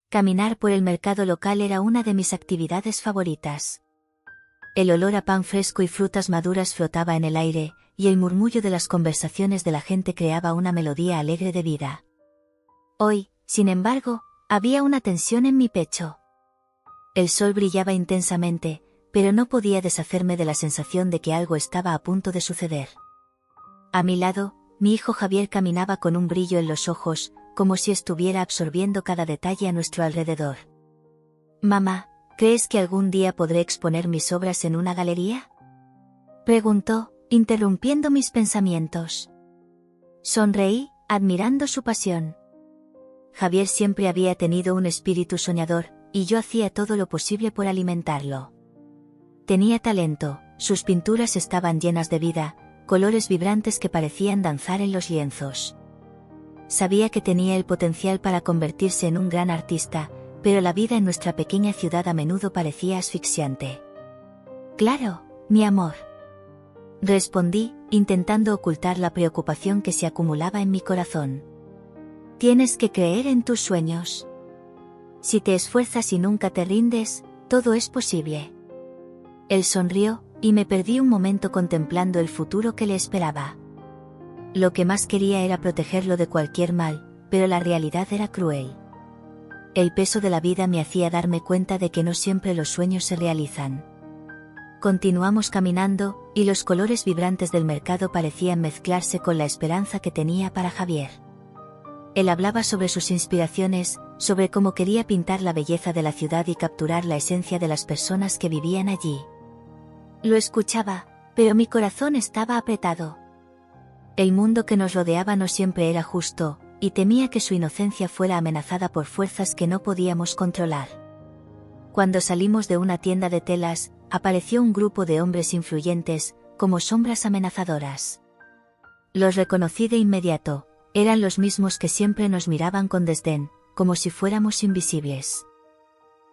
Caminar por el mercado local era una de mis actividades favoritas. El olor a pan fresco y frutas maduras flotaba en el aire, y el murmullo de las conversaciones de la gente creaba una melodía alegre de vida. Hoy, sin embargo, había una tensión en mi pecho. El sol brillaba intensamente, pero no podía deshacerme de la sensación de que algo estaba a punto de suceder. A mi lado, mi hijo Javier caminaba con un brillo en los ojos, como si estuviera absorbiendo cada detalle a nuestro alrededor. «Mamá, ¿crees que algún día podré exponer mis obras en una galería?», preguntó, interrumpiendo mis pensamientos. Sonreí, admirando su pasión. Javier siempre había tenido un espíritu soñador, y yo hacía todo lo posible por alimentarlo. Tenía talento, sus pinturas estaban llenas de vida, colores vibrantes que parecían danzar en los lienzos. Sabía que tenía el potencial para convertirse en un gran artista, pero la vida en nuestra pequeña ciudad a menudo parecía asfixiante. «Claro, mi amor», respondí, intentando ocultar la preocupación que se acumulaba en mi corazón. «Tienes que creer en tus sueños. Si te esfuerzas y nunca te rindes, todo es posible». Él sonrió, y me perdí un momento contemplando el futuro que le esperaba. Lo que más quería era protegerlo de cualquier mal, pero la realidad era cruel. El peso de la vida me hacía darme cuenta de que no siempre los sueños se realizan. Continuamos caminando, y los colores vibrantes del mercado parecían mezclarse con la esperanza que tenía para Javier. Él hablaba sobre sus inspiraciones, sobre cómo quería pintar la belleza de la ciudad y capturar la esencia de las personas que vivían allí. Lo escuchaba, pero mi corazón estaba apretado. El mundo que nos rodeaba no siempre era justo, y temía que su inocencia fuera amenazada por fuerzas que no podíamos controlar. Cuando salimos de una tienda de telas, apareció un grupo de hombres influyentes, como sombras amenazadoras. Los reconocí de inmediato, eran los mismos que siempre nos miraban con desdén, como si fuéramos invisibles.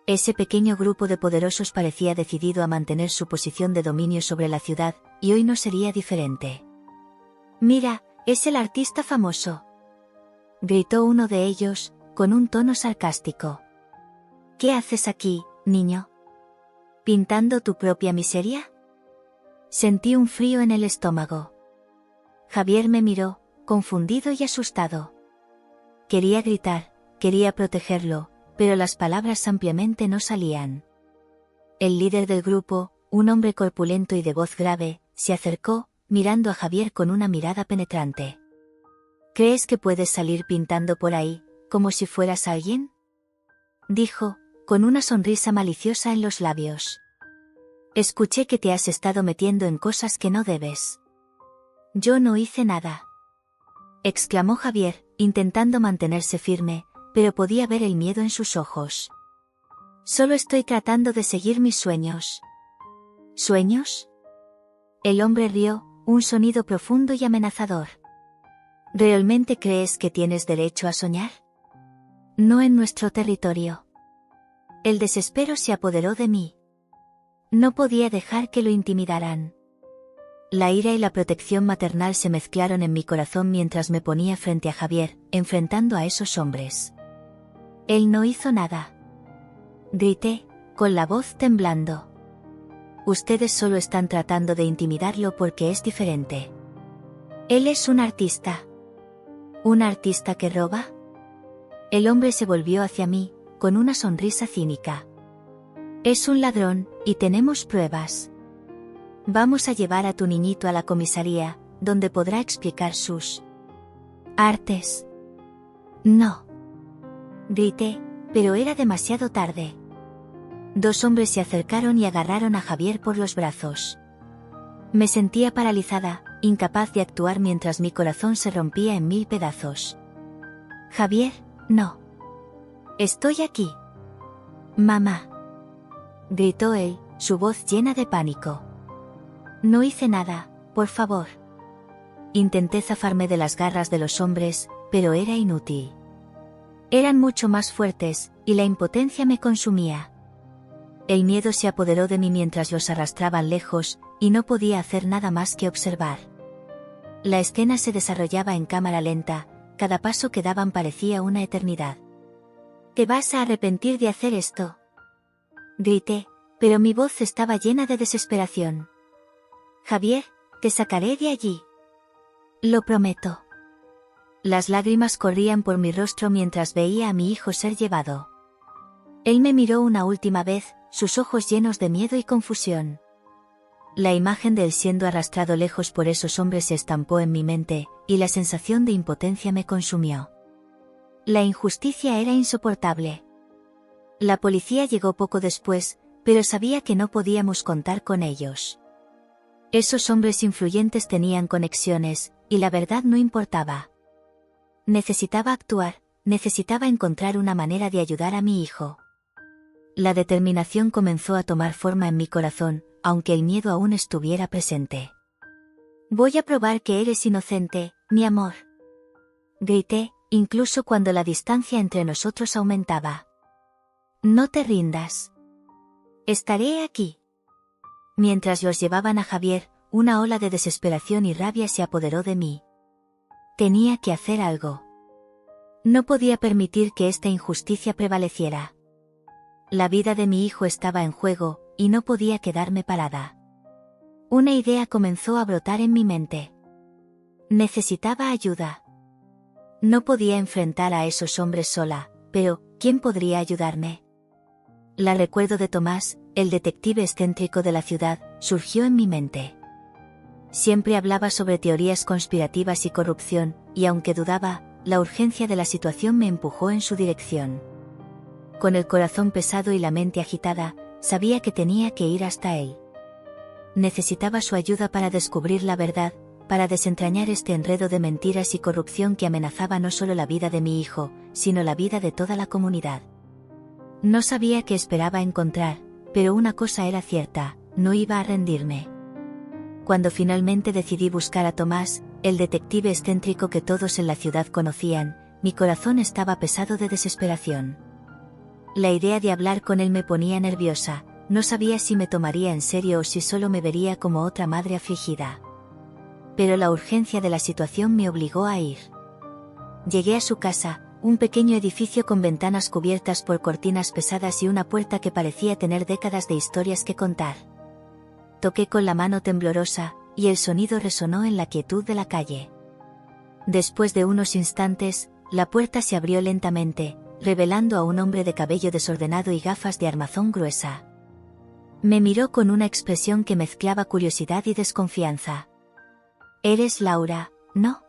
Ese pequeño grupo de poderosos parecía decidido a mantener su posición de dominio sobre la ciudad, y hoy no sería diferente. «Mira, es el artista famoso», gritó uno de ellos, con un tono sarcástico. «¿Qué haces aquí, niño? ¿Pintando tu propia miseria?». Sentí un frío en el estómago. Javier me miró, confundido y asustado. Quería gritar, quería protegerlo, pero las palabras simplemente no salían. El líder del grupo, un hombre corpulento y de voz grave, se acercó, mirando a Javier con una mirada penetrante. «¿Crees que puedes salir pintando por ahí, como si fueras alguien?», dijo, con una sonrisa maliciosa en los labios. «Escuché que te has estado metiendo en cosas que no debes». «Yo no hice nada», exclamó Javier, intentando mantenerse firme, pero podía ver el miedo en sus ojos. «Solo estoy tratando de seguir mis sueños». «¿Sueños?». El hombre rió, un sonido profundo y amenazador. «¿Realmente crees que tienes derecho a soñar? No en nuestro territorio». El desespero se apoderó de mí. No podía dejar que lo intimidaran. La ira y la protección maternal se mezclaron en mi corazón mientras me ponía frente a Javier, enfrentando a esos hombres. «Él no hizo nada», grité, con la voz temblando. «Ustedes solo están tratando de intimidarlo porque es diferente. Él es un artista». «¿Un artista que roba?». El hombre se volvió hacia mí, con una sonrisa cínica. «Es un ladrón, y tenemos pruebas. Vamos a llevar a tu niñito a la comisaría, donde podrá explicar sus artes». «No», grité, pero era demasiado tarde. Dos hombres se acercaron y agarraron a Javier por los brazos. Me sentía paralizada, incapaz de actuar mientras mi corazón se rompía en 1000 pedazos. «Javier, no. Estoy aquí». «Mamá», gritó él, su voz llena de pánico. «No hice nada, por favor». Intenté zafarme de las garras de los hombres, pero era inútil. Eran mucho más fuertes, y la impotencia me consumía. El miedo se apoderó de mí mientras los arrastraban lejos, y no podía hacer nada más que observar. La escena se desarrollaba en cámara lenta, cada paso que daban parecía una eternidad. Te vas a arrepentir de hacer esto. Grité, pero mi voz estaba llena de desesperación. Javier, te sacaré de allí. Lo prometo. Las lágrimas corrían por mi rostro mientras veía a mi hijo ser llevado. Él me miró una última vez, sus ojos llenos de miedo y confusión. La imagen de él siendo arrastrado lejos por esos hombres se estampó en mi mente, y la sensación de impotencia me consumió. La injusticia era insoportable. La policía llegó poco después, pero sabía que no podíamos contar con ellos. Esos hombres influyentes tenían conexiones, y la verdad no importaba. Necesitaba actuar, necesitaba encontrar una manera de ayudar a mi hijo. La determinación comenzó a tomar forma en mi corazón, aunque el miedo aún estuviera presente. Voy a probar que eres inocente, mi amor. Grité, incluso cuando la distancia entre nosotros aumentaba. No te rindas. Estaré aquí. Mientras los llevaban a Javier, una ola de desesperación y rabia se apoderó de mí. Tenía que hacer algo. No podía permitir que esta injusticia prevaleciera. La vida de mi hijo estaba en juego, y no podía quedarme parada. Una idea comenzó a brotar en mi mente. Necesitaba ayuda. No podía enfrentar a esos hombres sola, pero, ¿quién podría ayudarme? La recuerdo de Tomás, el detective excéntrico de la ciudad, surgió en mi mente. Siempre hablaba sobre teorías conspirativas y corrupción, y aunque dudaba, la urgencia de la situación me empujó en su dirección. Con el corazón pesado y la mente agitada, sabía que tenía que ir hasta él. Necesitaba su ayuda para descubrir la verdad, para desentrañar este enredo de mentiras y corrupción que amenazaba no solo la vida de mi hijo, sino la vida de toda la comunidad. No sabía qué esperaba encontrar, pero una cosa era cierta, no iba a rendirme. Cuando finalmente decidí buscar a Tomás, el detective excéntrico que todos en la ciudad conocían, mi corazón estaba pesado de desesperación. La idea de hablar con él me ponía nerviosa, no sabía si me tomaría en serio o si solo me vería como otra madre afligida. Pero la urgencia de la situación me obligó a ir. Llegué a su casa, un pequeño edificio con ventanas cubiertas por cortinas pesadas y una puerta que parecía tener décadas de historias que contar. Toqué con la mano temblorosa, y el sonido resonó en la quietud de la calle. Después de unos instantes, la puerta se abrió lentamente, revelando a un hombre de cabello desordenado y gafas de armazón gruesa. Me miró con una expresión que mezclaba curiosidad y desconfianza. «¿Eres Laura, no?»,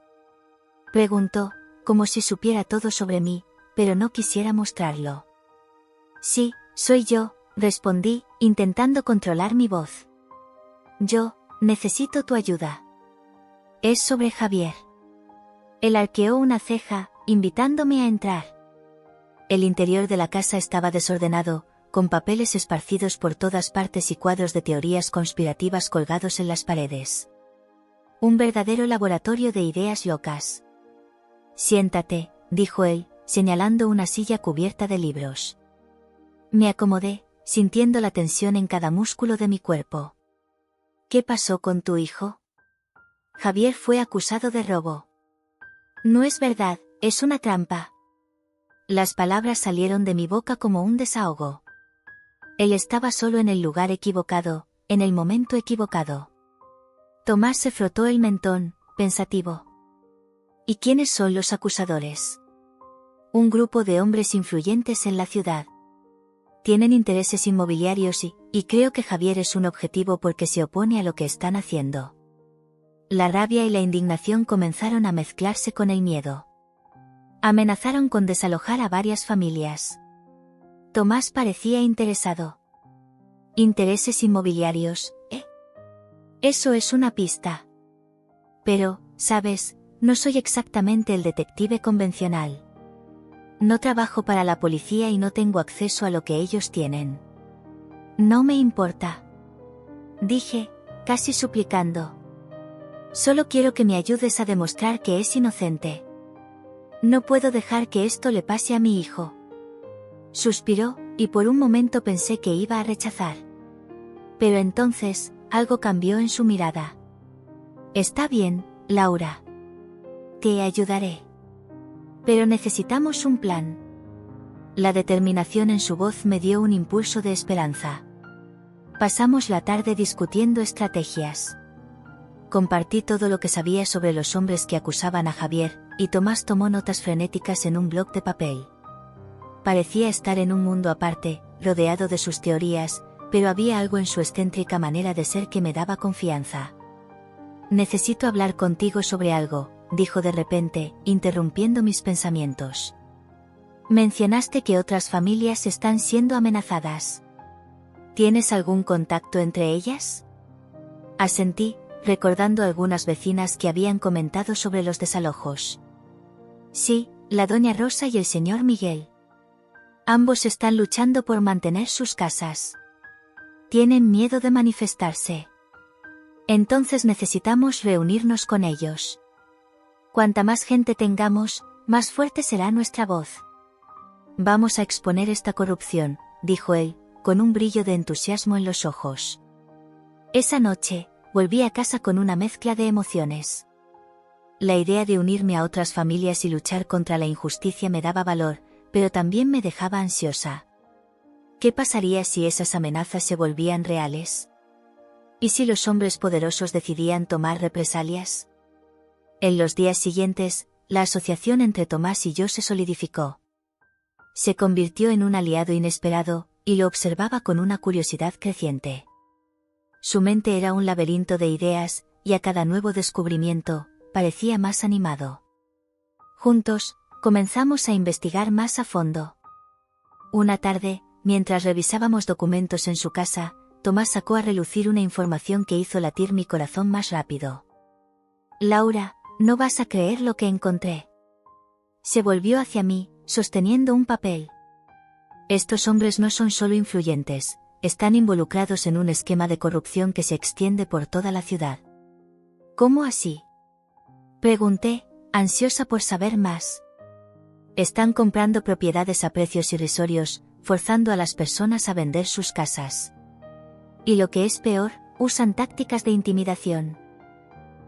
preguntó, como si supiera todo sobre mí, pero no quisiera mostrarlo. «Sí, soy yo», respondí, intentando controlar mi voz. «Yo, necesito tu ayuda». «Es sobre Javier». Él arqueó una ceja, invitándome a entrar. El interior de la casa estaba desordenado, con papeles esparcidos por todas partes y cuadros de teorías conspirativas colgados en las paredes. Un verdadero laboratorio de ideas locas. «Siéntate», dijo él, señalando una silla cubierta de libros. Me acomodé, sintiendo la tensión en cada músculo de mi cuerpo. «¿Qué pasó con tu hijo?». «Javier fue acusado de robo». «No es verdad, es una trampa». Las palabras salieron de mi boca como un desahogo. Él estaba solo en el lugar equivocado, en el momento equivocado. Tomás se frotó el mentón, pensativo. «¿Y quiénes son los acusadores?». «Un grupo de hombres influyentes en la ciudad. Tienen intereses inmobiliarios y creo que Javier es un objetivo porque se opone a lo que están haciendo». La rabia y la indignación comenzaron a mezclarse con el miedo. Amenazaron con desalojar a varias familias. Tomás parecía interesado. «¿Intereses inmobiliarios, eh?». «Eso es una pista. Pero, ¿sabes? No soy exactamente el detective convencional. No trabajo para la policía y no tengo acceso a lo que ellos tienen». «No me importa», dije, casi suplicando. «Solo quiero que me ayudes a demostrar que es inocente. No puedo dejar que esto le pase a mi hijo». Suspiró, y por un momento pensé que iba a rechazar. Pero entonces, algo cambió en su mirada. «Está bien, Laura. Te ayudaré. Pero necesitamos un plan». La determinación en su voz me dio un impulso de esperanza. Pasamos la tarde discutiendo estrategias. Compartí todo lo que sabía sobre los hombres que acusaban a Javier, y Tomás tomó notas frenéticas en un bloc de papel. Parecía estar en un mundo aparte, rodeado de sus teorías, pero había algo en su excéntrica manera de ser que me daba confianza. «Necesito hablar contigo sobre algo», dijo de repente, interrumpiendo mis pensamientos. «Mencionaste que otras familias están siendo amenazadas. ¿Tienes algún contacto entre ellas?» Asentí, recordando algunas vecinas que habían comentado sobre los desalojos. «Sí, la doña Rosa y el señor Miguel. Ambos están luchando por mantener sus casas. Tienen miedo de manifestarse. Entonces necesitamos reunirnos con ellos. Cuanta más gente tengamos, más fuerte será nuestra voz. Vamos a exponer esta corrupción», dijo él, con un brillo de entusiasmo en los ojos. Esa noche, volví a casa con una mezcla de emociones. La idea de unirme a otras familias y luchar contra la injusticia me daba valor, pero también me dejaba ansiosa. ¿Qué pasaría si esas amenazas se volvían reales? ¿Y si los hombres poderosos decidían tomar represalias? En los días siguientes, la asociación entre Tomás y yo se solidificó. Se convirtió en un aliado inesperado, y lo observaba con una curiosidad creciente. Su mente era un laberinto de ideas, y a cada nuevo descubrimiento, parecía más animado. Juntos, comenzamos a investigar más a fondo. Una tarde, mientras revisábamos documentos en su casa, Tomás sacó a relucir una información que hizo latir mi corazón más rápido. «Laura, no vas a creer lo que encontré». Se volvió hacia mí, sosteniendo un papel. «Estos hombres no son solo influyentes, están involucrados en un esquema de corrupción que se extiende por toda la ciudad». «¿Cómo así?», pregunté, ansiosa por saber más. «Están comprando propiedades a precios irrisorios, forzando a las personas a vender sus casas. Y lo que es peor, usan tácticas de intimidación.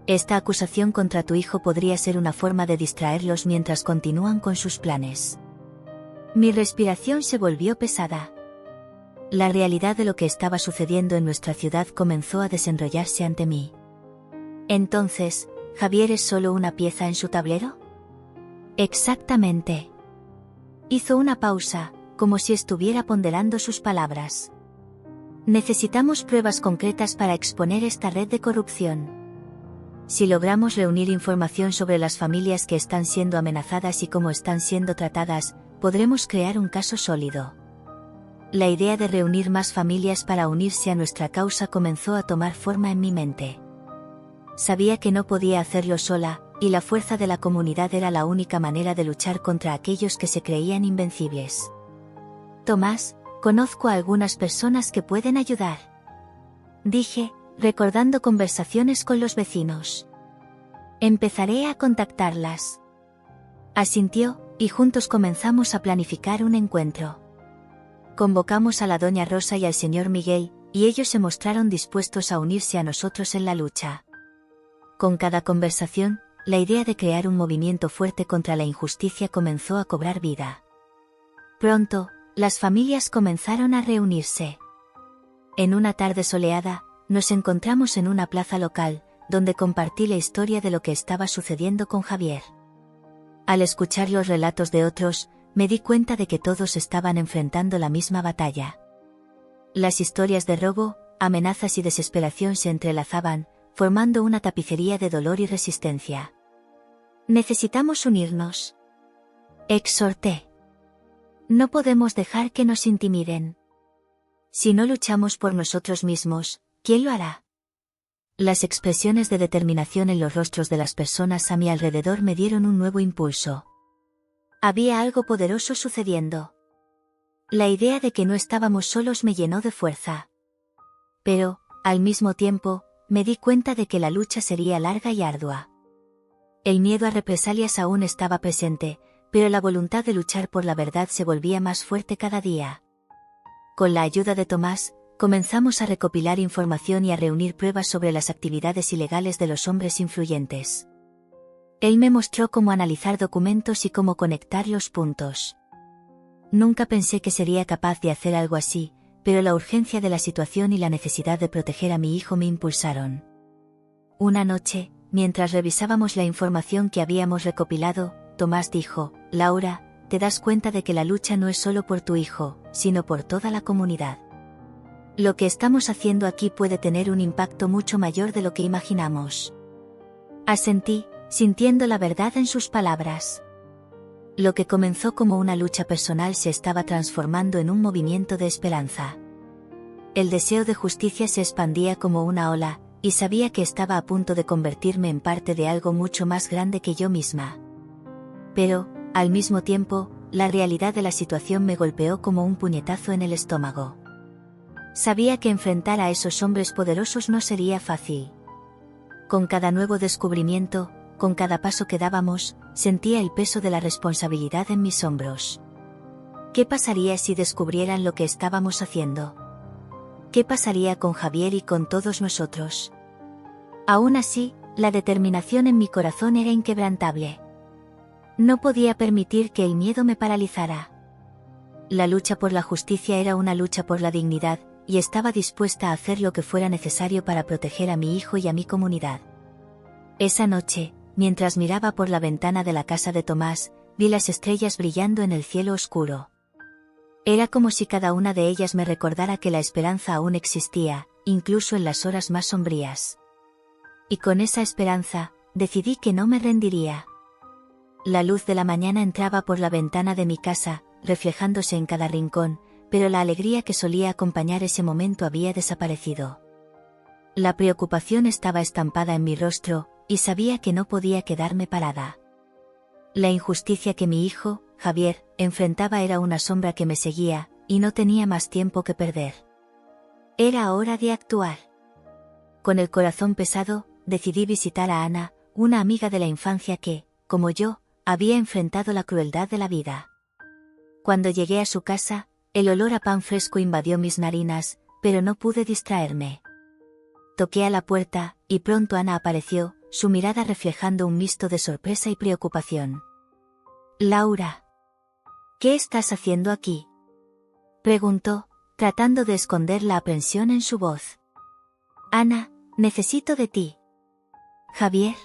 Esta acusación contra tu hijo podría ser una forma de distraerlos mientras continúan con sus planes». Mi respiración se volvió pesada. La realidad de lo que estaba sucediendo en nuestra ciudad comenzó a desenrollarse ante mí. «Entonces, ¿Javier es solo una pieza en su tablero?». «Exactamente». Hizo una pausa, como si estuviera ponderando sus palabras. «Necesitamos pruebas concretas para exponer esta red de corrupción. Si logramos reunir información sobre las familias que están siendo amenazadas y cómo están siendo tratadas, podremos crear un caso sólido». La idea de reunir más familias para unirse a nuestra causa comenzó a tomar forma en mi mente. Sabía que no podía hacerlo sola, y la fuerza de la comunidad era la única manera de luchar contra aquellos que se creían invencibles. «Tomás, conozco a algunas personas que pueden ayudar», dije, recordando conversaciones con los vecinos. «Empezaré a contactarlas». Asintió, y juntos comenzamos a planificar un encuentro. Convocamos a la doña Rosa y al señor Miguel, y ellos se mostraron dispuestos a unirse a nosotros en la lucha. Con cada conversación, la idea de crear un movimiento fuerte contra la injusticia comenzó a cobrar vida. Pronto, las familias comenzaron a reunirse. En una tarde soleada, nos encontramos en una plaza local, donde compartí la historia de lo que estaba sucediendo con Javier. Al escuchar los relatos de otros, me di cuenta de que todos estaban enfrentando la misma batalla. Las historias de robo, amenazas y desesperación se entrelazaban, formando una tapicería de dolor y resistencia. «Necesitamos unirnos», exhorté. «No podemos dejar que nos intimiden. Si no luchamos por nosotros mismos, ¿quién lo hará?». Las expresiones de determinación en los rostros de las personas a mi alrededor me dieron un nuevo impulso. Había algo poderoso sucediendo. La idea de que no estábamos solos me llenó de fuerza. Pero, al mismo tiempo, me di cuenta de que la lucha sería larga y ardua. El miedo a represalias aún estaba presente, pero la voluntad de luchar por la verdad se volvía más fuerte cada día. Con la ayuda de Tomás, comenzamos a recopilar información y a reunir pruebas sobre las actividades ilegales de los hombres influyentes. Él me mostró cómo analizar documentos y cómo conectar los puntos. Nunca pensé que sería capaz de hacer algo así, pero la urgencia de la situación y la necesidad de proteger a mi hijo me impulsaron. Una noche, mientras revisábamos la información que habíamos recopilado, Tomás dijo: Laura, te das cuenta de que la lucha no es solo por tu hijo, sino por toda la comunidad. Lo que estamos haciendo aquí puede tener un impacto mucho mayor de lo que imaginamos. Asentí, sintiendo la verdad en sus palabras. Lo que comenzó como una lucha personal se estaba transformando en un movimiento de esperanza. El deseo de justicia se expandía como una ola, y sabía que estaba a punto de convertirme en parte de algo mucho más grande que yo misma. Pero, al mismo tiempo, la realidad de la situación me golpeó como un puñetazo en el estómago. Sabía que enfrentar a esos hombres poderosos no sería fácil. Con cada nuevo descubrimiento, con cada paso que dábamos, sentía el peso de la responsabilidad en mis hombros. ¿Qué pasaría si descubrieran lo que estábamos haciendo? ¿Qué pasaría con Javier y con todos nosotros? Aún así, la determinación en mi corazón era inquebrantable. No podía permitir que el miedo me paralizara. La lucha por la justicia era una lucha por la dignidad, y estaba dispuesta a hacer lo que fuera necesario para proteger a mi hijo y a mi comunidad. Esa noche, mientras miraba por la ventana de la casa de Tomás, vi las estrellas brillando en el cielo oscuro. Era como si cada una de ellas me recordara que la esperanza aún existía, incluso en las horas más sombrías. Y con esa esperanza, decidí que no me rendiría. La luz de la mañana entraba por la ventana de mi casa, reflejándose en cada rincón, pero la alegría que solía acompañar ese momento había desaparecido. La preocupación estaba estampada en mi rostro, y sabía que no podía quedarme parada. La injusticia que mi hijo, Javier, enfrentaba era una sombra que me seguía, y no tenía más tiempo que perder. Era hora de actuar. Con el corazón pesado, decidí visitar a Ana, una amiga de la infancia que, como yo, había enfrentado la crueldad de la vida. Cuando llegué a su casa, el olor a pan fresco invadió mis narinas, pero no pude distraerme. Toqué a la puerta, y pronto Ana apareció, su mirada reflejando un mixto de sorpresa y preocupación. «Laura, ¿qué estás haciendo aquí?», preguntó, tratando de esconder la aprensión en su voz. «Ana, necesito de ti». «Javier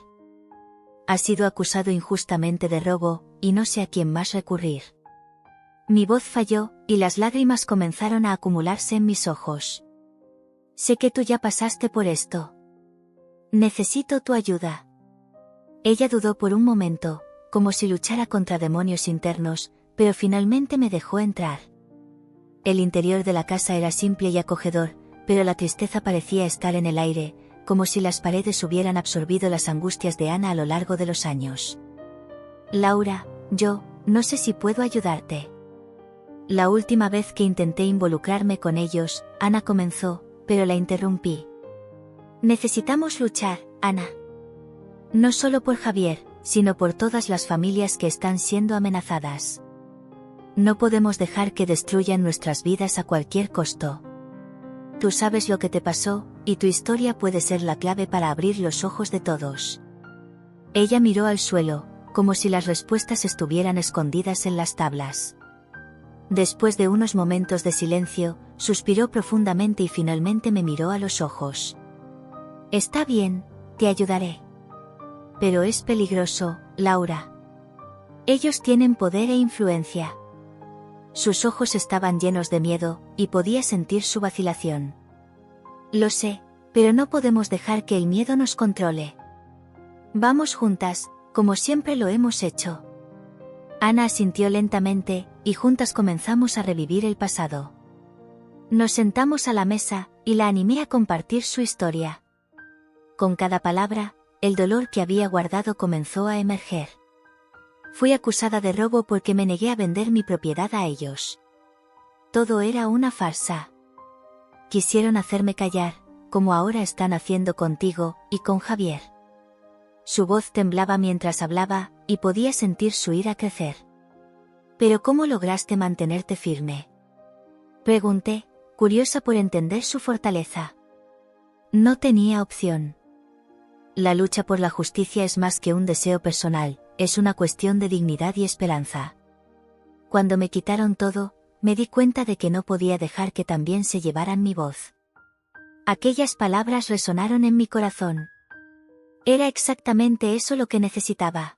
ha sido acusado injustamente de robo, y no sé a quién más recurrir». Mi voz falló, y las lágrimas comenzaron a acumularse en mis ojos. «Sé que tú ya pasaste por esto. Necesito tu ayuda». Ella dudó por un momento, como si luchara contra demonios internos, pero finalmente me dejó entrar. El interior de la casa era simple y acogedor, pero la tristeza parecía estar en el aire, como si las paredes hubieran absorbido las angustias de Ana a lo largo de los años. «Laura, yo no sé si puedo ayudarte». La última vez que intenté involucrarme con ellos, Ana comenzó, pero la interrumpí. «Necesitamos luchar, Ana. No solo por Javier, sino por todas las familias que están siendo amenazadas. No podemos dejar que destruyan nuestras vidas a cualquier costo. Tú sabes lo que te pasó, y tu historia puede ser la clave para abrir los ojos de todos». Ella miró al suelo, como si las respuestas estuvieran escondidas en las tablas. Después de unos momentos de silencio, suspiró profundamente y finalmente me miró a los ojos. «Está bien, te ayudaré. Pero es peligroso, Laura. Ellos tienen poder e influencia». Sus ojos estaban llenos de miedo, y podía sentir su vacilación. «Lo sé, pero no podemos dejar que el miedo nos controle. Vamos juntas, como siempre lo hemos hecho». Ana asintió lentamente, y juntas comenzamos a revivir el pasado. Nos sentamos a la mesa, y la animé a compartir su historia. Con cada palabra, el dolor que había guardado comenzó a emerger. Fui acusada de robo porque me negué a vender mi propiedad a ellos. Todo era una farsa. Quisieron hacerme callar, como ahora están haciendo contigo, y con Javier. Su voz temblaba mientras hablaba, y podía sentir su ira crecer. «¿Pero cómo lograste mantenerte firme?», pregunté, curiosa por entender su fortaleza. No tenía opción. La lucha por la justicia es más que un deseo personal, es una cuestión de dignidad y esperanza. Cuando me quitaron todo, me di cuenta de que no podía dejar que también se llevaran mi voz. Aquellas palabras resonaron en mi corazón. Era exactamente eso lo que necesitaba.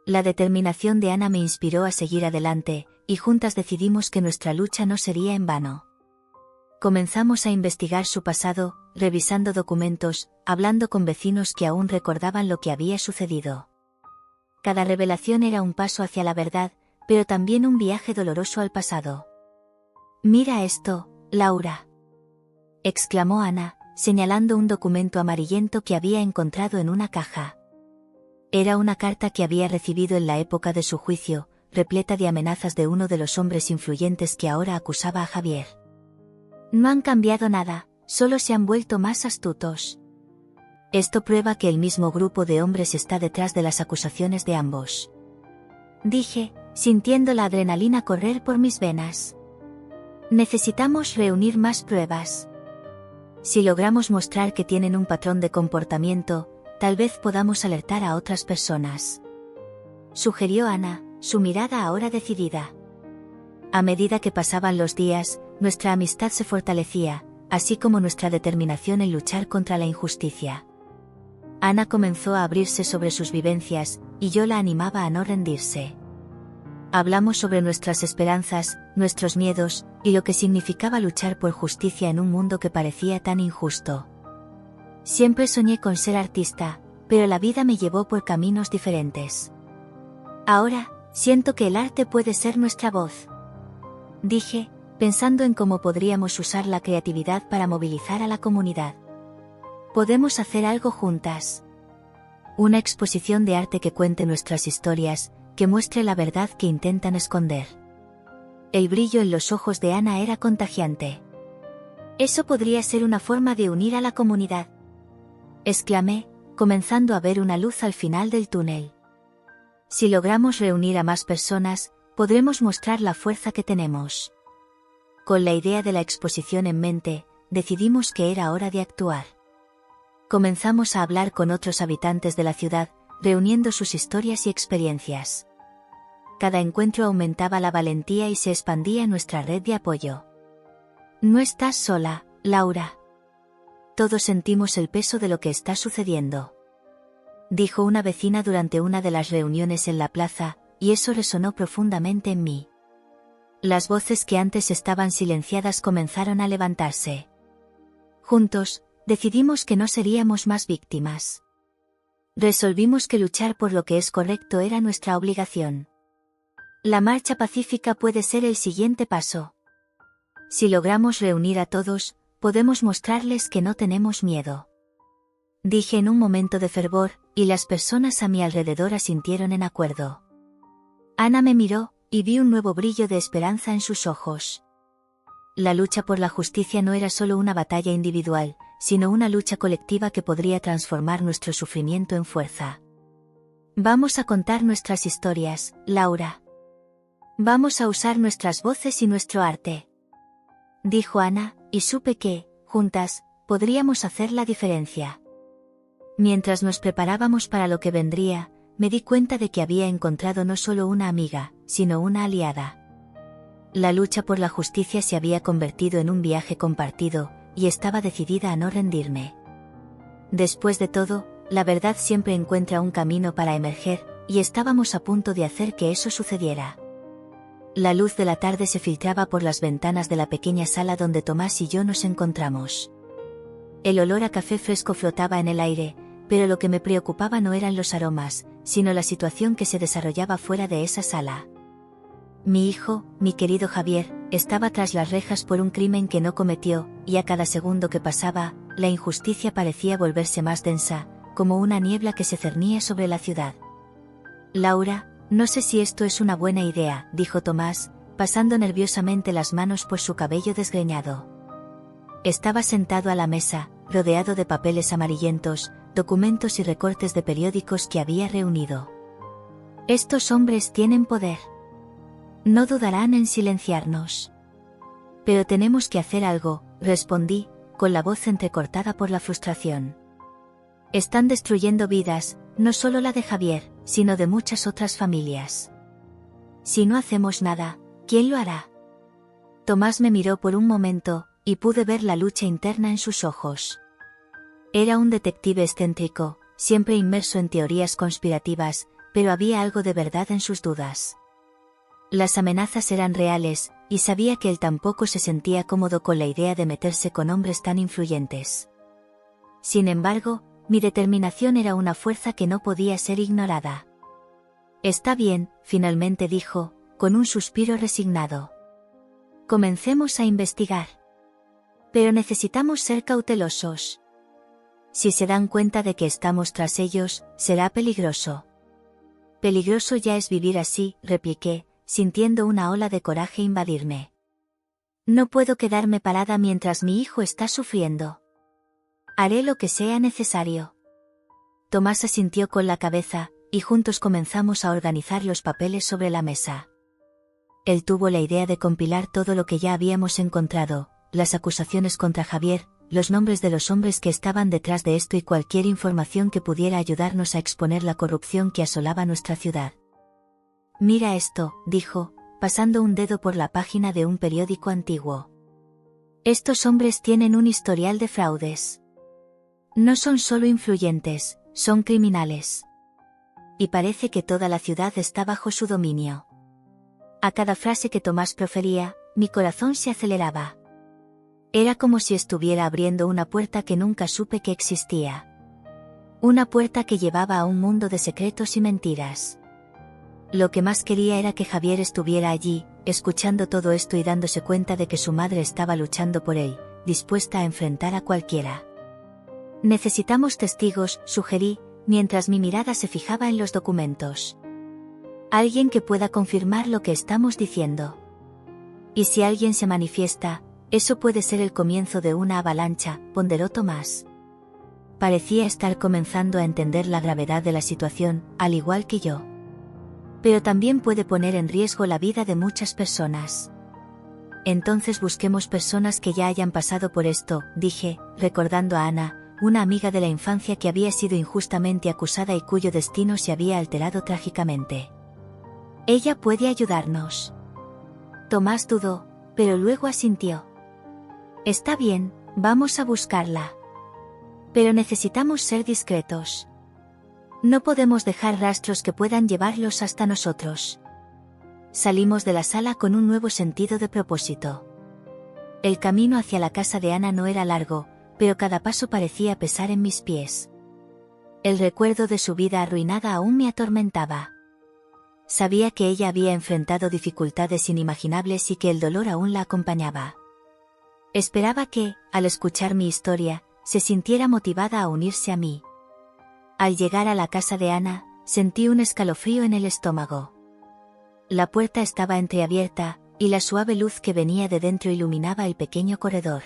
La determinación de Ana me inspiró a seguir adelante, y juntas decidimos que nuestra lucha no sería en vano. Comenzamos a investigar su pasado, revisando documentos, hablando con vecinos que aún recordaban lo que había sucedido. Cada revelación era un paso hacia la verdad, pero también un viaje doloroso al pasado. «Mira esto, Laura», exclamó Ana, señalando un documento amarillento que había encontrado en una caja. Era una carta que había recibido en la época de su juicio, repleta de amenazas de uno de los hombres influyentes que ahora acusaba a Javier. «No han cambiado nada, solo se han vuelto más astutos. Esto prueba que el mismo grupo de hombres está detrás de las acusaciones de ambos», dije, sintiendo la adrenalina correr por mis venas. «Necesitamos reunir más pruebas. Si logramos mostrar que tienen un patrón de comportamiento, tal vez podamos alertar a otras personas», sugirió Ana, su mirada ahora decidida. A medida que pasaban los días, nuestra amistad se fortalecía, así como nuestra determinación en luchar contra la injusticia. Ana comenzó a abrirse sobre sus vivencias, y yo la animaba a no rendirse. Hablamos sobre nuestras esperanzas, nuestros miedos, y lo que significaba luchar por justicia en un mundo que parecía tan injusto. Siempre soñé con ser artista, pero la vida me llevó por caminos diferentes. Ahora, siento que el arte puede ser nuestra voz, dije, pensando en cómo podríamos usar la creatividad para movilizar a la comunidad. Podemos hacer algo juntas. Una exposición de arte que cuente nuestras historias, que muestre la verdad que intentan esconder. El brillo en los ojos de Ana era contagiante. Eso podría ser una forma de unir a la comunidad, exclamé, comenzando a ver una luz al final del túnel. Si logramos reunir a más personas, podremos mostrar la fuerza que tenemos. Con la idea de la exposición en mente, decidimos que era hora de actuar. Comenzamos a hablar con otros habitantes de la ciudad, reuniendo sus historias y experiencias. Cada encuentro aumentaba la valentía y se expandía nuestra red de apoyo. «No estás sola, Laura. Todos sentimos el peso de lo que está sucediendo», dijo una vecina durante una de las reuniones en la plaza, y eso resonó profundamente en mí. Las voces que antes estaban silenciadas comenzaron a levantarse. Juntos, decidimos que no seríamos más víctimas. Resolvimos que luchar por lo que es correcto era nuestra obligación. La marcha pacífica puede ser el siguiente paso. Si logramos reunir a todos, podemos mostrarles que no tenemos miedo, dije en un momento de fervor, y las personas a mi alrededor asintieron en acuerdo. Ana me miró, y vi un nuevo brillo de esperanza en sus ojos. La lucha por la justicia no era solo una batalla individual, sino una lucha colectiva que podría transformar nuestro sufrimiento en fuerza. «Vamos a contar nuestras historias, Laura. Vamos a usar nuestras voces y nuestro arte», dijo Ana, y supe que, juntas, podríamos hacer la diferencia. Mientras nos preparábamos para lo que vendría, me di cuenta de que había encontrado no solo una amiga, sino una aliada. La lucha por la justicia se había convertido en un viaje compartido, y estaba decidida a no rendirme. Después de todo, la verdad siempre encuentra un camino para emerger, y estábamos a punto de hacer que eso sucediera. La luz de la tarde se filtraba por las ventanas de la pequeña sala donde Tomás y yo nos encontramos. El olor a café fresco flotaba en el aire, pero lo que me preocupaba no eran los aromas, sino la situación que se desarrollaba fuera de esa sala. Mi hijo, mi querido Javier, estaba tras las rejas por un crimen que no cometió, y a cada segundo que pasaba, la injusticia parecía volverse más densa, como una niebla que se cernía sobre la ciudad. «Laura, no sé si esto es una buena idea», dijo Tomás, pasando nerviosamente las manos por su cabello desgreñado. Estaba sentado a la mesa, rodeado de papeles amarillentos, documentos y recortes de periódicos que había reunido. «Estos hombres tienen poder. No dudarán en silenciarnos. Pero tenemos que hacer algo», respondí, con la voz entrecortada por la frustración. «Están destruyendo vidas, no solo la de Javier, sino de muchas otras familias. Si no hacemos nada, ¿quién lo hará? Tomás me miró por un momento, y pude ver la lucha interna en sus ojos. Era un detective excéntrico, siempre inmerso en teorías conspirativas, pero había algo de verdad en sus dudas. Las amenazas eran reales, y sabía que él tampoco se sentía cómodo con la idea de meterse con hombres tan influyentes. Sin embargo, mi determinación era una fuerza que no podía ser ignorada. Está bien, finalmente dijo, con un suspiro resignado. Comencemos a investigar. Pero necesitamos ser cautelosos. Si se dan cuenta de que estamos tras ellos, será peligroso. Peligroso ya es vivir así, repliqué, sintiendo una ola de coraje invadirme. No puedo quedarme parada mientras mi hijo está sufriendo. Haré lo que sea necesario. Tomás asintió con la cabeza, y juntos comenzamos a organizar los papeles sobre la mesa. Él tuvo la idea de compilar todo lo que ya habíamos encontrado, las acusaciones contra Javier, los nombres de los hombres que estaban detrás de esto y cualquier información que pudiera ayudarnos a exponer la corrupción que asolaba nuestra ciudad. Mira esto, dijo, pasando un dedo por la página de un periódico antiguo. Estos hombres tienen un historial de fraudes. No son solo influyentes, son criminales. Y parece que toda la ciudad está bajo su dominio. A cada frase que Tomás profería, mi corazón se aceleraba. Era como si estuviera abriendo una puerta que nunca supe que existía. Una puerta que llevaba a un mundo de secretos y mentiras. Lo que más quería era que Javier estuviera allí, escuchando todo esto y dándose cuenta de que su madre estaba luchando por él, dispuesta a enfrentar a cualquiera. Necesitamos testigos, sugerí, mientras mi mirada se fijaba en los documentos. Alguien que pueda confirmar lo que estamos diciendo. Y si alguien se manifiesta, eso puede ser el comienzo de una avalancha, ponderó Tomás. Parecía estar comenzando a entender la gravedad de la situación, al igual que yo. Pero también puede poner en riesgo la vida de muchas personas. Entonces busquemos personas que ya hayan pasado por esto, dije, recordando a Ana, una amiga de la infancia que había sido injustamente acusada y cuyo destino se había alterado trágicamente. Ella puede ayudarnos. Tomás dudó, pero luego asintió. Está bien, vamos a buscarla. Pero necesitamos ser discretos. No podemos dejar rastros que puedan llevarlos hasta nosotros. Salimos de la sala con un nuevo sentido de propósito. El camino hacia la casa de Ana no era largo, pero cada paso parecía pesar en mis pies. El recuerdo de su vida arruinada aún me atormentaba. Sabía que ella había enfrentado dificultades inimaginables y que el dolor aún la acompañaba. Esperaba que, al escuchar mi historia, se sintiera motivada a unirse a mí. Al llegar a la casa de Ana, sentí un escalofrío en el estómago. La puerta estaba entreabierta, y la suave luz que venía de dentro iluminaba el pequeño corredor.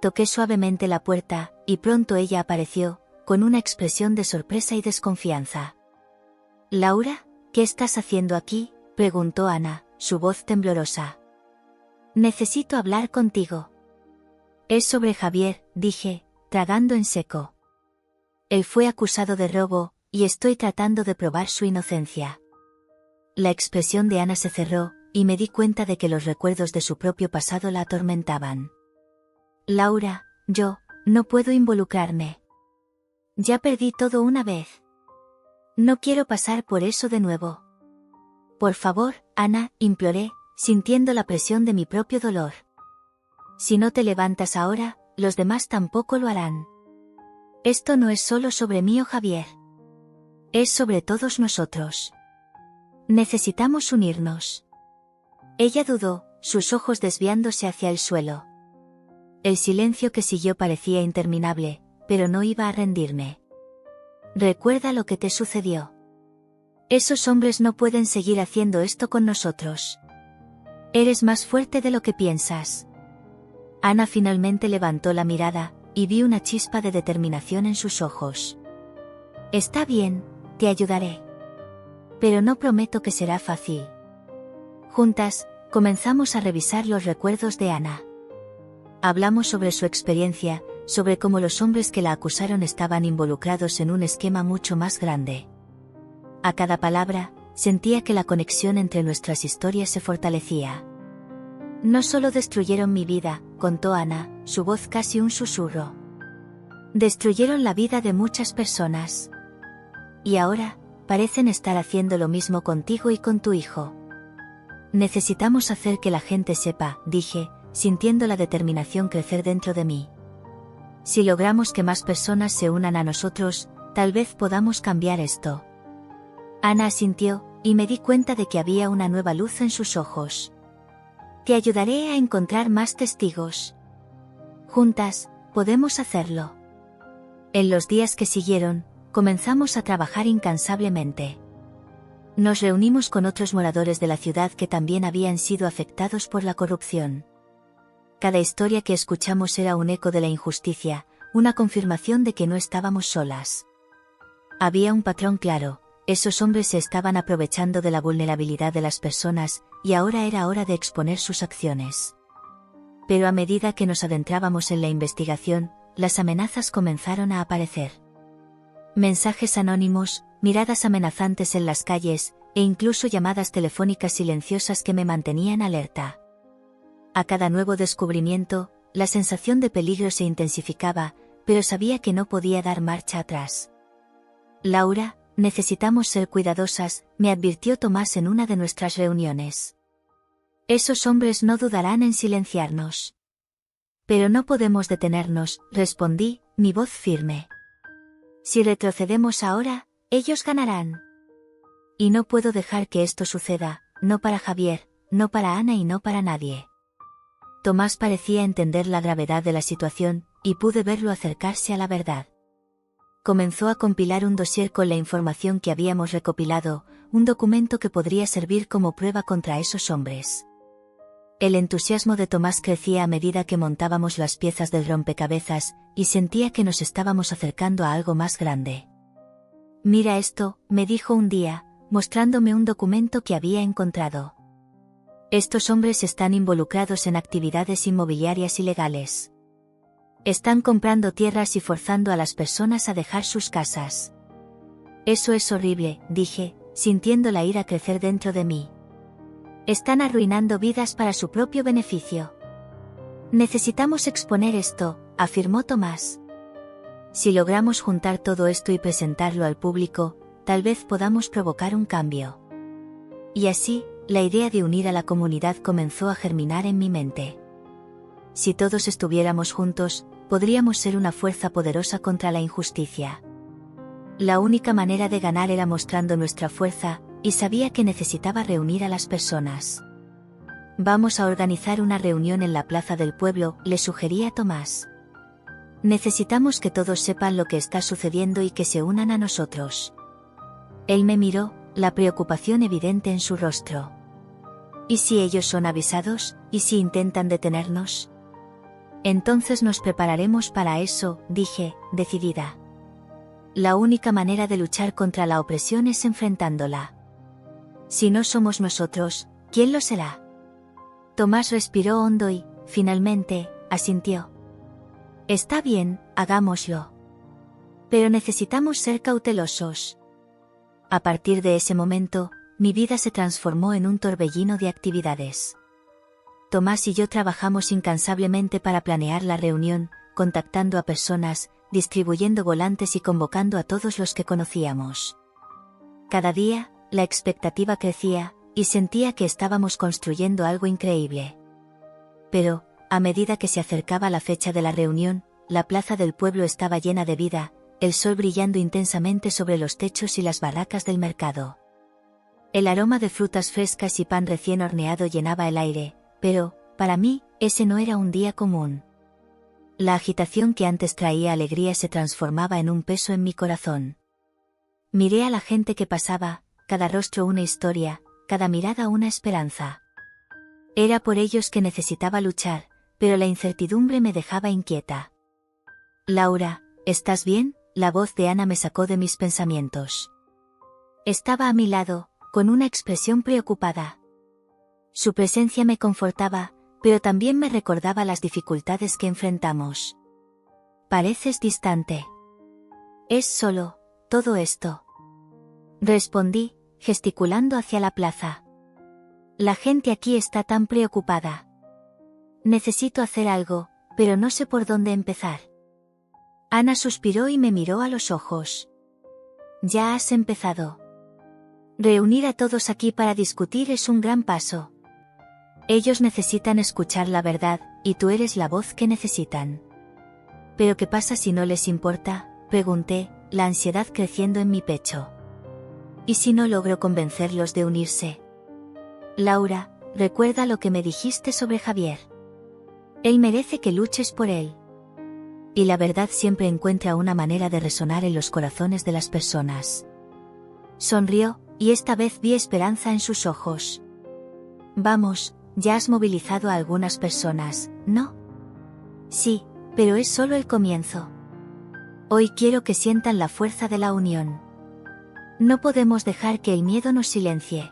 Toqué suavemente la puerta, y pronto ella apareció, con una expresión de sorpresa y desconfianza. «¿Laura? ¿Qué estás haciendo aquí?», preguntó Ana, su voz temblorosa. «Necesito hablar contigo». «Es sobre Javier», dije, tragando en seco. «Él fue acusado de robo, y estoy tratando de probar su inocencia». La expresión de Ana se cerró, y me di cuenta de que los recuerdos de su propio pasado la atormentaban. «Laura, yo, no puedo involucrarme. Ya perdí todo una vez. No quiero pasar por eso de nuevo». «Por favor, Ana», imploré, sintiendo la presión de mi propio dolor. «Si no te levantas ahora, los demás tampoco lo harán. Esto no es solo sobre mí o Javier. Es sobre todos nosotros. Necesitamos unirnos». Ella dudó, sus ojos desviándose hacia el suelo. El silencio que siguió parecía interminable, pero no iba a rendirme. «Recuerda lo que te sucedió. Esos hombres no pueden seguir haciendo esto con nosotros. Eres más fuerte de lo que piensas». Ana finalmente levantó la mirada, y vi una chispa de determinación en sus ojos. «Está bien, te ayudaré. Pero no prometo que será fácil». Juntas, comenzamos a revisar los recuerdos de Ana. Hablamos sobre su experiencia, sobre cómo los hombres que la acusaron estaban involucrados en un esquema mucho más grande. A cada palabra, sentía que la conexión entre nuestras historias se fortalecía. No solo destruyeron mi vida, contó Ana, su voz casi un susurro. Destruyeron la vida de muchas personas. Y ahora, parecen estar haciendo lo mismo contigo y con tu hijo. Necesitamos hacer que la gente sepa, dije, sintiendo la determinación crecer dentro de mí. Si logramos que más personas se unan a nosotros, tal vez podamos cambiar esto. Ana asintió, y me di cuenta de que había una nueva luz en sus ojos. Te ayudaré a encontrar más testigos. Juntas, podemos hacerlo. En los días que siguieron, comenzamos a trabajar incansablemente. Nos reunimos con otros moradores de la ciudad que también habían sido afectados por la corrupción. Cada historia que escuchamos era un eco de la injusticia, una confirmación de que no estábamos solas. Había un patrón claro: esos hombres se estaban aprovechando de la vulnerabilidad de las personas, y ahora era hora de exponer sus acciones. Pero a medida que nos adentrábamos en la investigación, las amenazas comenzaron a aparecer. Mensajes anónimos, miradas amenazantes en las calles, e incluso llamadas telefónicas silenciosas que me mantenían alerta. A cada nuevo descubrimiento, la sensación de peligro se intensificaba, pero sabía que no podía dar marcha atrás. Laura, necesitamos ser cuidadosas, me advirtió Tomás en una de nuestras reuniones. Esos hombres no dudarán en silenciarnos. Pero no podemos detenernos, respondí, mi voz firme. Si retrocedemos ahora, ellos ganarán. Y no puedo dejar que esto suceda, no para Javier, no para Ana y no para nadie. Tomás parecía entender la gravedad de la situación, y pude verlo acercarse a la verdad. Comenzó a compilar un dossier con la información que habíamos recopilado, un documento que podría servir como prueba contra esos hombres. El entusiasmo de Tomás crecía a medida que montábamos las piezas del rompecabezas, y sentía que nos estábamos acercando a algo más grande. Mira esto, me dijo un día, mostrándome un documento que había encontrado. Estos hombres están involucrados en actividades inmobiliarias ilegales. Están comprando tierras y forzando a las personas a dejar sus casas. Eso es horrible, dije, sintiendo la ira crecer dentro de mí. Están arruinando vidas para su propio beneficio. Necesitamos exponer esto, afirmó Tomás. Si logramos juntar todo esto y presentarlo al público, tal vez podamos provocar un cambio. Y así, la idea de unir a la comunidad comenzó a germinar en mi mente. Si todos estuviéramos juntos, podríamos ser una fuerza poderosa contra la injusticia. La única manera de ganar era mostrando nuestra fuerza, y sabía que necesitaba reunir a las personas. Vamos a organizar una reunión en la plaza del pueblo, le sugería Tomás. Necesitamos que todos sepan lo que está sucediendo y que se unan a nosotros. Él me miró, la preocupación evidente en su rostro. ¿Y si ellos son avisados? ¿Y si intentan detenernos? Entonces nos prepararemos para eso, dije, decidida. La única manera de luchar contra la opresión es enfrentándola. Si no somos nosotros, ¿quién lo será? Tomás respiró hondo y, finalmente, asintió. Está bien, hagámoslo. Pero necesitamos ser cautelosos. A partir de ese momento, mi vida se transformó en un torbellino de actividades. Tomás y yo trabajamos incansablemente para planear la reunión, contactando a personas, distribuyendo volantes y convocando a todos los que conocíamos. Cada día, la expectativa crecía, y sentía que estábamos construyendo algo increíble. Pero, a medida que se acercaba la fecha de la reunión, la plaza del pueblo estaba llena de vida, el sol brillando intensamente sobre los techos y las barracas del mercado. El aroma de frutas frescas y pan recién horneado llenaba el aire, pero, para mí, ese no era un día común. La agitación que antes traía alegría se transformaba en un peso en mi corazón. Miré a la gente que pasaba, cada rostro una historia, cada mirada una esperanza. Era por ellos que necesitaba luchar, pero la incertidumbre me dejaba inquieta. Laura, ¿estás bien? La voz de Ana me sacó de mis pensamientos. Estaba a mi lado, con una expresión preocupada. Su presencia me confortaba, pero también me recordaba las dificultades que enfrentamos. Pareces distante. Es solo, todo esto. Respondí, gesticulando hacia la plaza. La gente aquí está tan preocupada. Necesito hacer algo, pero no sé por dónde empezar. Ana suspiró y me miró a los ojos. Ya has empezado. Reunir a todos aquí para discutir es un gran paso. Ellos necesitan escuchar la verdad, y tú eres la voz que necesitan. ¿Pero qué pasa si no les importa?, pregunté, la ansiedad creciendo en mi pecho. ¿Y si no logro convencerlos de unirse? Laura, recuerda lo que me dijiste sobre Javier. Él merece que luches por él. Y la verdad siempre encuentra una manera de resonar en los corazones de las personas. Sonrió, y esta vez vi esperanza en sus ojos. Vamos, ya has movilizado a algunas personas, ¿no? Sí, pero es solo el comienzo. Hoy quiero que sientan la fuerza de la unión. No podemos dejar que el miedo nos silencie.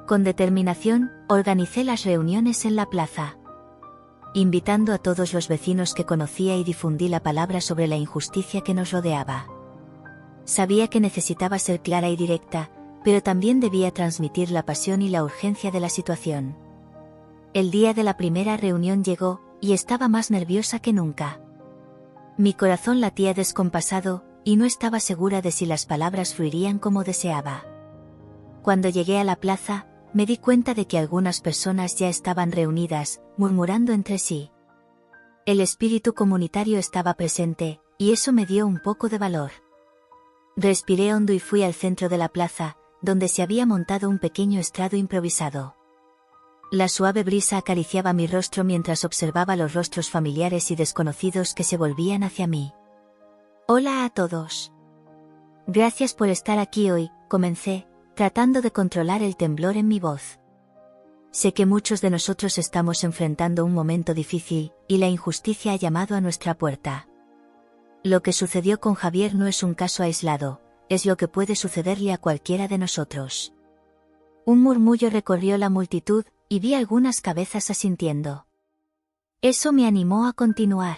Con determinación, organicé las reuniones en la plaza. Invitando a todos los vecinos que conocía y difundí la palabra sobre la injusticia que nos rodeaba. Sabía que necesitaba ser clara y directa, pero también debía transmitir la pasión y la urgencia de la situación. El día de la primera reunión llegó, y estaba más nerviosa que nunca. Mi corazón latía descompasado, y no estaba segura de si las palabras fluirían como deseaba. Cuando llegué a la plaza, me di cuenta de que algunas personas ya estaban reunidas, murmurando entre sí. El espíritu comunitario estaba presente, y eso me dio un poco de valor. Respiré hondo y fui al centro de la plaza, donde se había montado un pequeño estrado improvisado. La suave brisa acariciaba mi rostro mientras observaba los rostros familiares y desconocidos que se volvían hacia mí. Hola a todos. Gracias por estar aquí hoy, comencé, tratando de controlar el temblor en mi voz. Sé que muchos de nosotros estamos enfrentando un momento difícil, y la injusticia ha llamado a nuestra puerta. Lo que sucedió con Javier no es un caso aislado, es lo que puede sucederle a cualquiera de nosotros. Un murmullo recorrió la multitud, y vi algunas cabezas asintiendo. Eso me animó a continuar.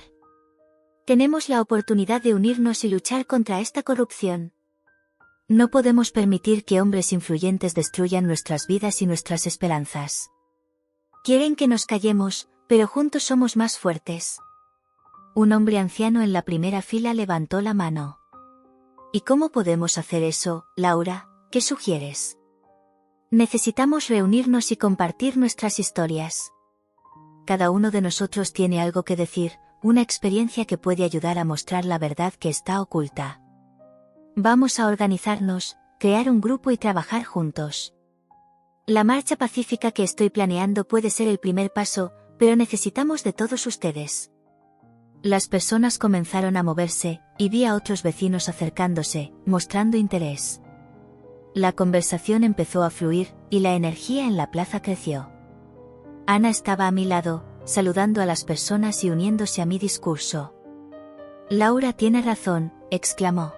Tenemos la oportunidad de unirnos y luchar contra esta corrupción. No podemos permitir que hombres influyentes destruyan nuestras vidas y nuestras esperanzas. Quieren que nos callemos, pero juntos somos más fuertes. Un hombre anciano en la primera fila levantó la mano. ¿Y cómo podemos hacer eso, Laura? ¿Qué sugieres? Necesitamos reunirnos y compartir nuestras historias. Cada uno de nosotros tiene algo que decir, una experiencia que puede ayudar a mostrar la verdad que está oculta. Vamos a organizarnos, crear un grupo y trabajar juntos. La marcha pacífica que estoy planeando puede ser el primer paso, pero necesitamos de todos ustedes. Las personas comenzaron a moverse, y vi a otros vecinos acercándose, mostrando interés. La conversación empezó a fluir, y la energía en la plaza creció. Ana estaba a mi lado, saludando a las personas y uniéndose a mi discurso. Laura tiene razón, exclamó.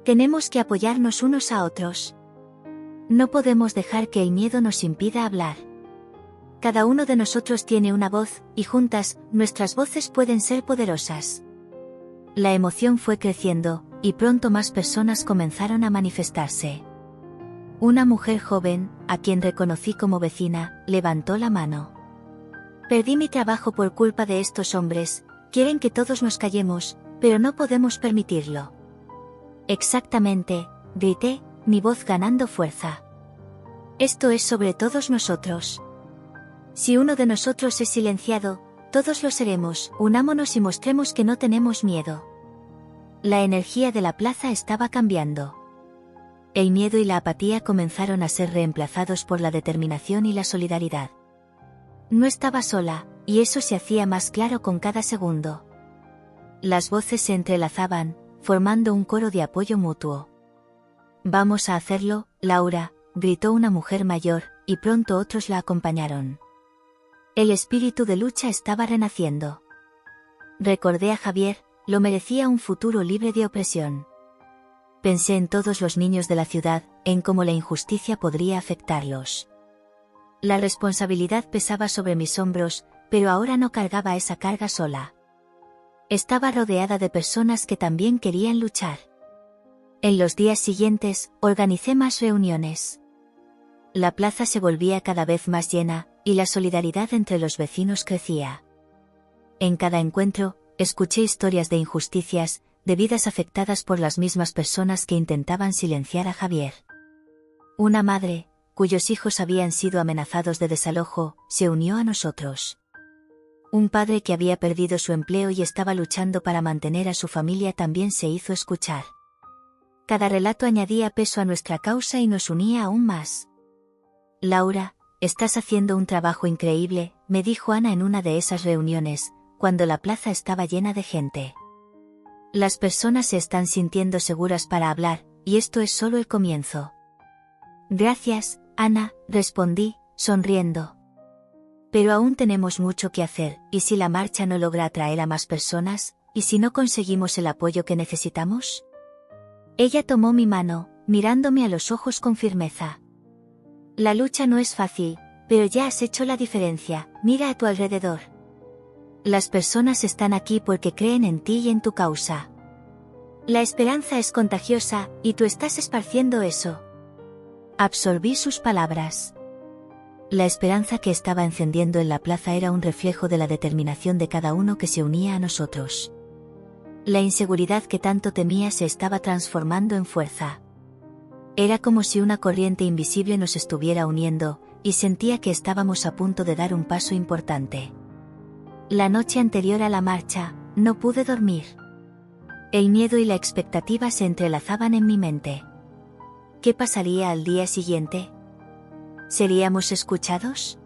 Tenemos que apoyarnos unos a otros. No podemos dejar que el miedo nos impida hablar. Cada uno de nosotros tiene una voz, y juntas, nuestras voces pueden ser poderosas. La emoción fue creciendo, y pronto más personas comenzaron a manifestarse. Una mujer joven, a quien reconocí como vecina, levantó la mano. Perdí mi trabajo por culpa de estos hombres, quieren que todos nos callemos, pero no podemos permitirlo. Exactamente, grité, mi voz ganando fuerza. Esto es sobre todos nosotros. Si uno de nosotros es silenciado, todos lo seremos, unámonos y mostremos que no tenemos miedo. La energía de la plaza estaba cambiando. El miedo y la apatía comenzaron a ser reemplazados por la determinación y la solidaridad. No estaba sola, y eso se hacía más claro con cada segundo. Las voces se entrelazaban, formando un coro de apoyo mutuo. Vamos a hacerlo, Laura, gritó una mujer mayor, y pronto otros la acompañaron. El espíritu de lucha estaba renaciendo. Recordé a Javier, lo merecía un futuro libre de opresión. Pensé en todos los niños de la ciudad, en cómo la injusticia podría afectarlos. La responsabilidad pesaba sobre mis hombros, pero ahora no cargaba esa carga sola. Estaba rodeada de personas que también querían luchar. En los días siguientes, organicé más reuniones. La plaza se volvía cada vez más llena, y la solidaridad entre los vecinos crecía. En cada encuentro, escuché historias de injusticias, de vidas afectadas por las mismas personas que intentaban silenciar a Javier. Una madre, cuyos hijos habían sido amenazados de desalojo, se unió a nosotros. Un padre que había perdido su empleo y estaba luchando para mantener a su familia también se hizo escuchar. Cada relato añadía peso a nuestra causa y nos unía aún más. Laura, estás haciendo un trabajo increíble, me dijo Ana en una de esas reuniones, cuando la plaza estaba llena de gente. Las personas se están sintiendo seguras para hablar, y esto es solo el comienzo. Gracias, Ana, respondí, sonriendo. Pero aún tenemos mucho que hacer, y si la marcha no logra atraer a más personas, y si no conseguimos el apoyo que necesitamos. Ella tomó mi mano, mirándome a los ojos con firmeza. La lucha no es fácil, pero ya has hecho la diferencia, mira a tu alrededor. Las personas están aquí porque creen en ti y en tu causa. La esperanza es contagiosa, y tú estás esparciendo eso. Absorbí sus palabras. La esperanza que estaba encendiendo en la plaza era un reflejo de la determinación de cada uno que se unía a nosotros. La inseguridad que tanto temía se estaba transformando en fuerza. Era como si una corriente invisible nos estuviera uniendo, y sentía que estábamos a punto de dar un paso importante. La noche anterior a la marcha, no pude dormir. El miedo y la expectativa se entrelazaban en mi mente. ¿Qué pasaría al día siguiente? ¿Seríamos escuchados?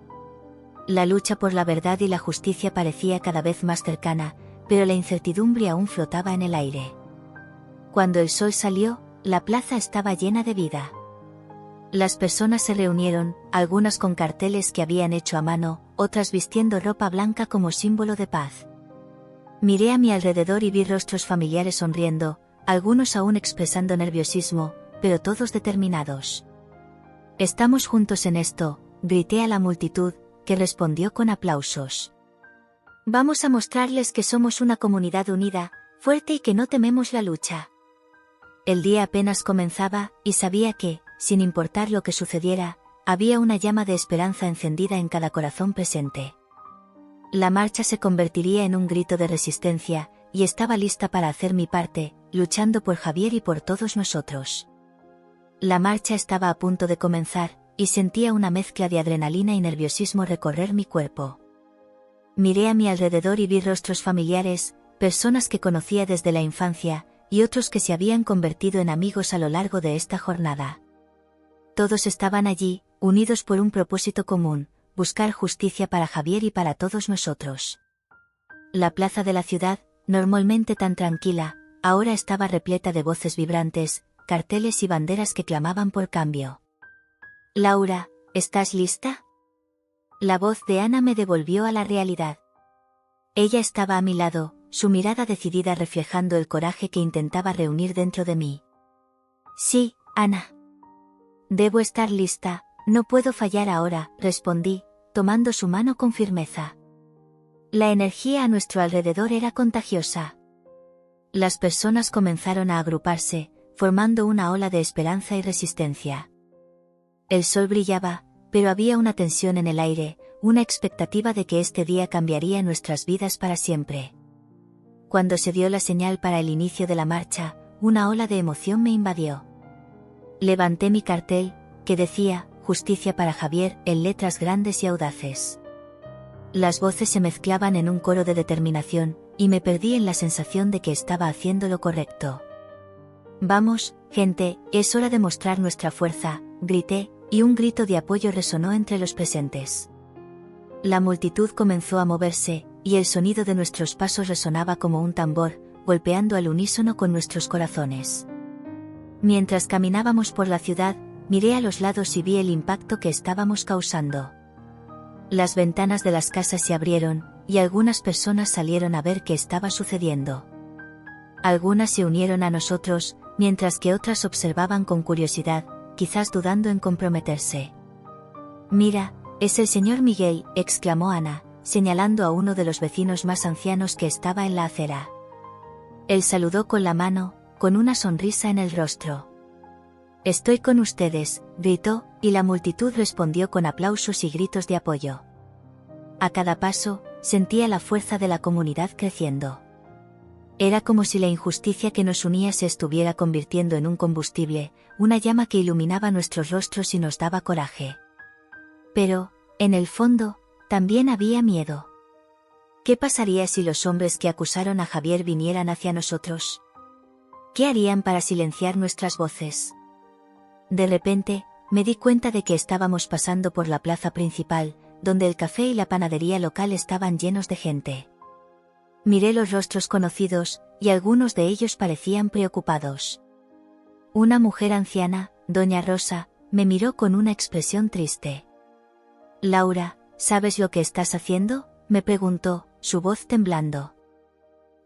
La lucha por la verdad y la justicia parecía cada vez más cercana, pero la incertidumbre aún flotaba en el aire. Cuando el sol salió, la plaza estaba llena de vida. Las personas se reunieron, algunas con carteles que habían hecho a mano, otras vistiendo ropa blanca como símbolo de paz. Miré a mi alrededor y vi rostros familiares sonriendo, algunos aún expresando nerviosismo, pero todos determinados. Estamos juntos en esto, grité a la multitud, que respondió con aplausos. Vamos a mostrarles que somos una comunidad unida, fuerte y que no tememos la lucha. El día apenas comenzaba, y sabía que, sin importar lo que sucediera, había una llama de esperanza encendida en cada corazón presente. La marcha se convertiría en un grito de resistencia, y estaba lista para hacer mi parte, luchando por Javier y por todos nosotros. La marcha estaba a punto de comenzar, y sentía una mezcla de adrenalina y nerviosismo recorrer mi cuerpo. Miré a mi alrededor y vi rostros familiares, personas que conocía desde la infancia, y otros que se habían convertido en amigos a lo largo de esta jornada. Todos estaban allí, unidos por un propósito común, buscar justicia para Javier y para todos nosotros. La plaza de la ciudad, normalmente tan tranquila, ahora estaba repleta de voces vibrantes, carteles y banderas que clamaban por cambio. Laura, ¿estás lista? La voz de Ana me devolvió a la realidad. Ella estaba a mi lado, su mirada decidida reflejando el coraje que intentaba reunir dentro de mí. Sí, Ana. Debo estar lista, no puedo fallar ahora, respondí, tomando su mano con firmeza. La energía a nuestro alrededor era contagiosa. Las personas comenzaron a agruparse, formando una ola de esperanza y resistencia. El sol brillaba, pero había una tensión en el aire, una expectativa de que este día cambiaría nuestras vidas para siempre. Cuando se dio la señal para el inicio de la marcha, una ola de emoción me invadió. Levanté mi cartel, que decía, Justicia para Javier, en letras grandes y audaces. Las voces se mezclaban en un coro de determinación, y me perdí en la sensación de que estaba haciendo lo correcto. Vamos, gente, es hora de mostrar nuestra fuerza, grité, y un grito de apoyo resonó entre los presentes. La multitud comenzó a moverse, y el sonido de nuestros pasos resonaba como un tambor, golpeando al unísono con nuestros corazones. Mientras caminábamos por la ciudad, miré a los lados y vi el impacto que estábamos causando. Las ventanas de las casas se abrieron, y algunas personas salieron a ver qué estaba sucediendo. Algunas se unieron a nosotros, mientras que otras observaban con curiosidad, quizás dudando en comprometerse. Mira, es el señor Miguel, exclamó Ana, señalando a uno de los vecinos más ancianos que estaba en la acera. Él saludó con la mano, con una sonrisa en el rostro. «Estoy con ustedes», gritó, y la multitud respondió con aplausos y gritos de apoyo. A cada paso, sentía la fuerza de la comunidad creciendo. Era como si la injusticia que nos unía se estuviera convirtiendo en un combustible, una llama que iluminaba nuestros rostros y nos daba coraje. Pero, en el fondo, también había miedo. ¿Qué pasaría si los hombres que acusaron a Javier vinieran hacia nosotros? ¿Qué harían para silenciar nuestras voces? De repente, me di cuenta de que estábamos pasando por la plaza principal, donde el café y la panadería local estaban llenos de gente. Miré los rostros conocidos, y algunos de ellos parecían preocupados. Una mujer anciana, doña Rosa, me miró con una expresión triste. «Laura, ¿sabes lo que estás haciendo?», me preguntó, su voz temblando.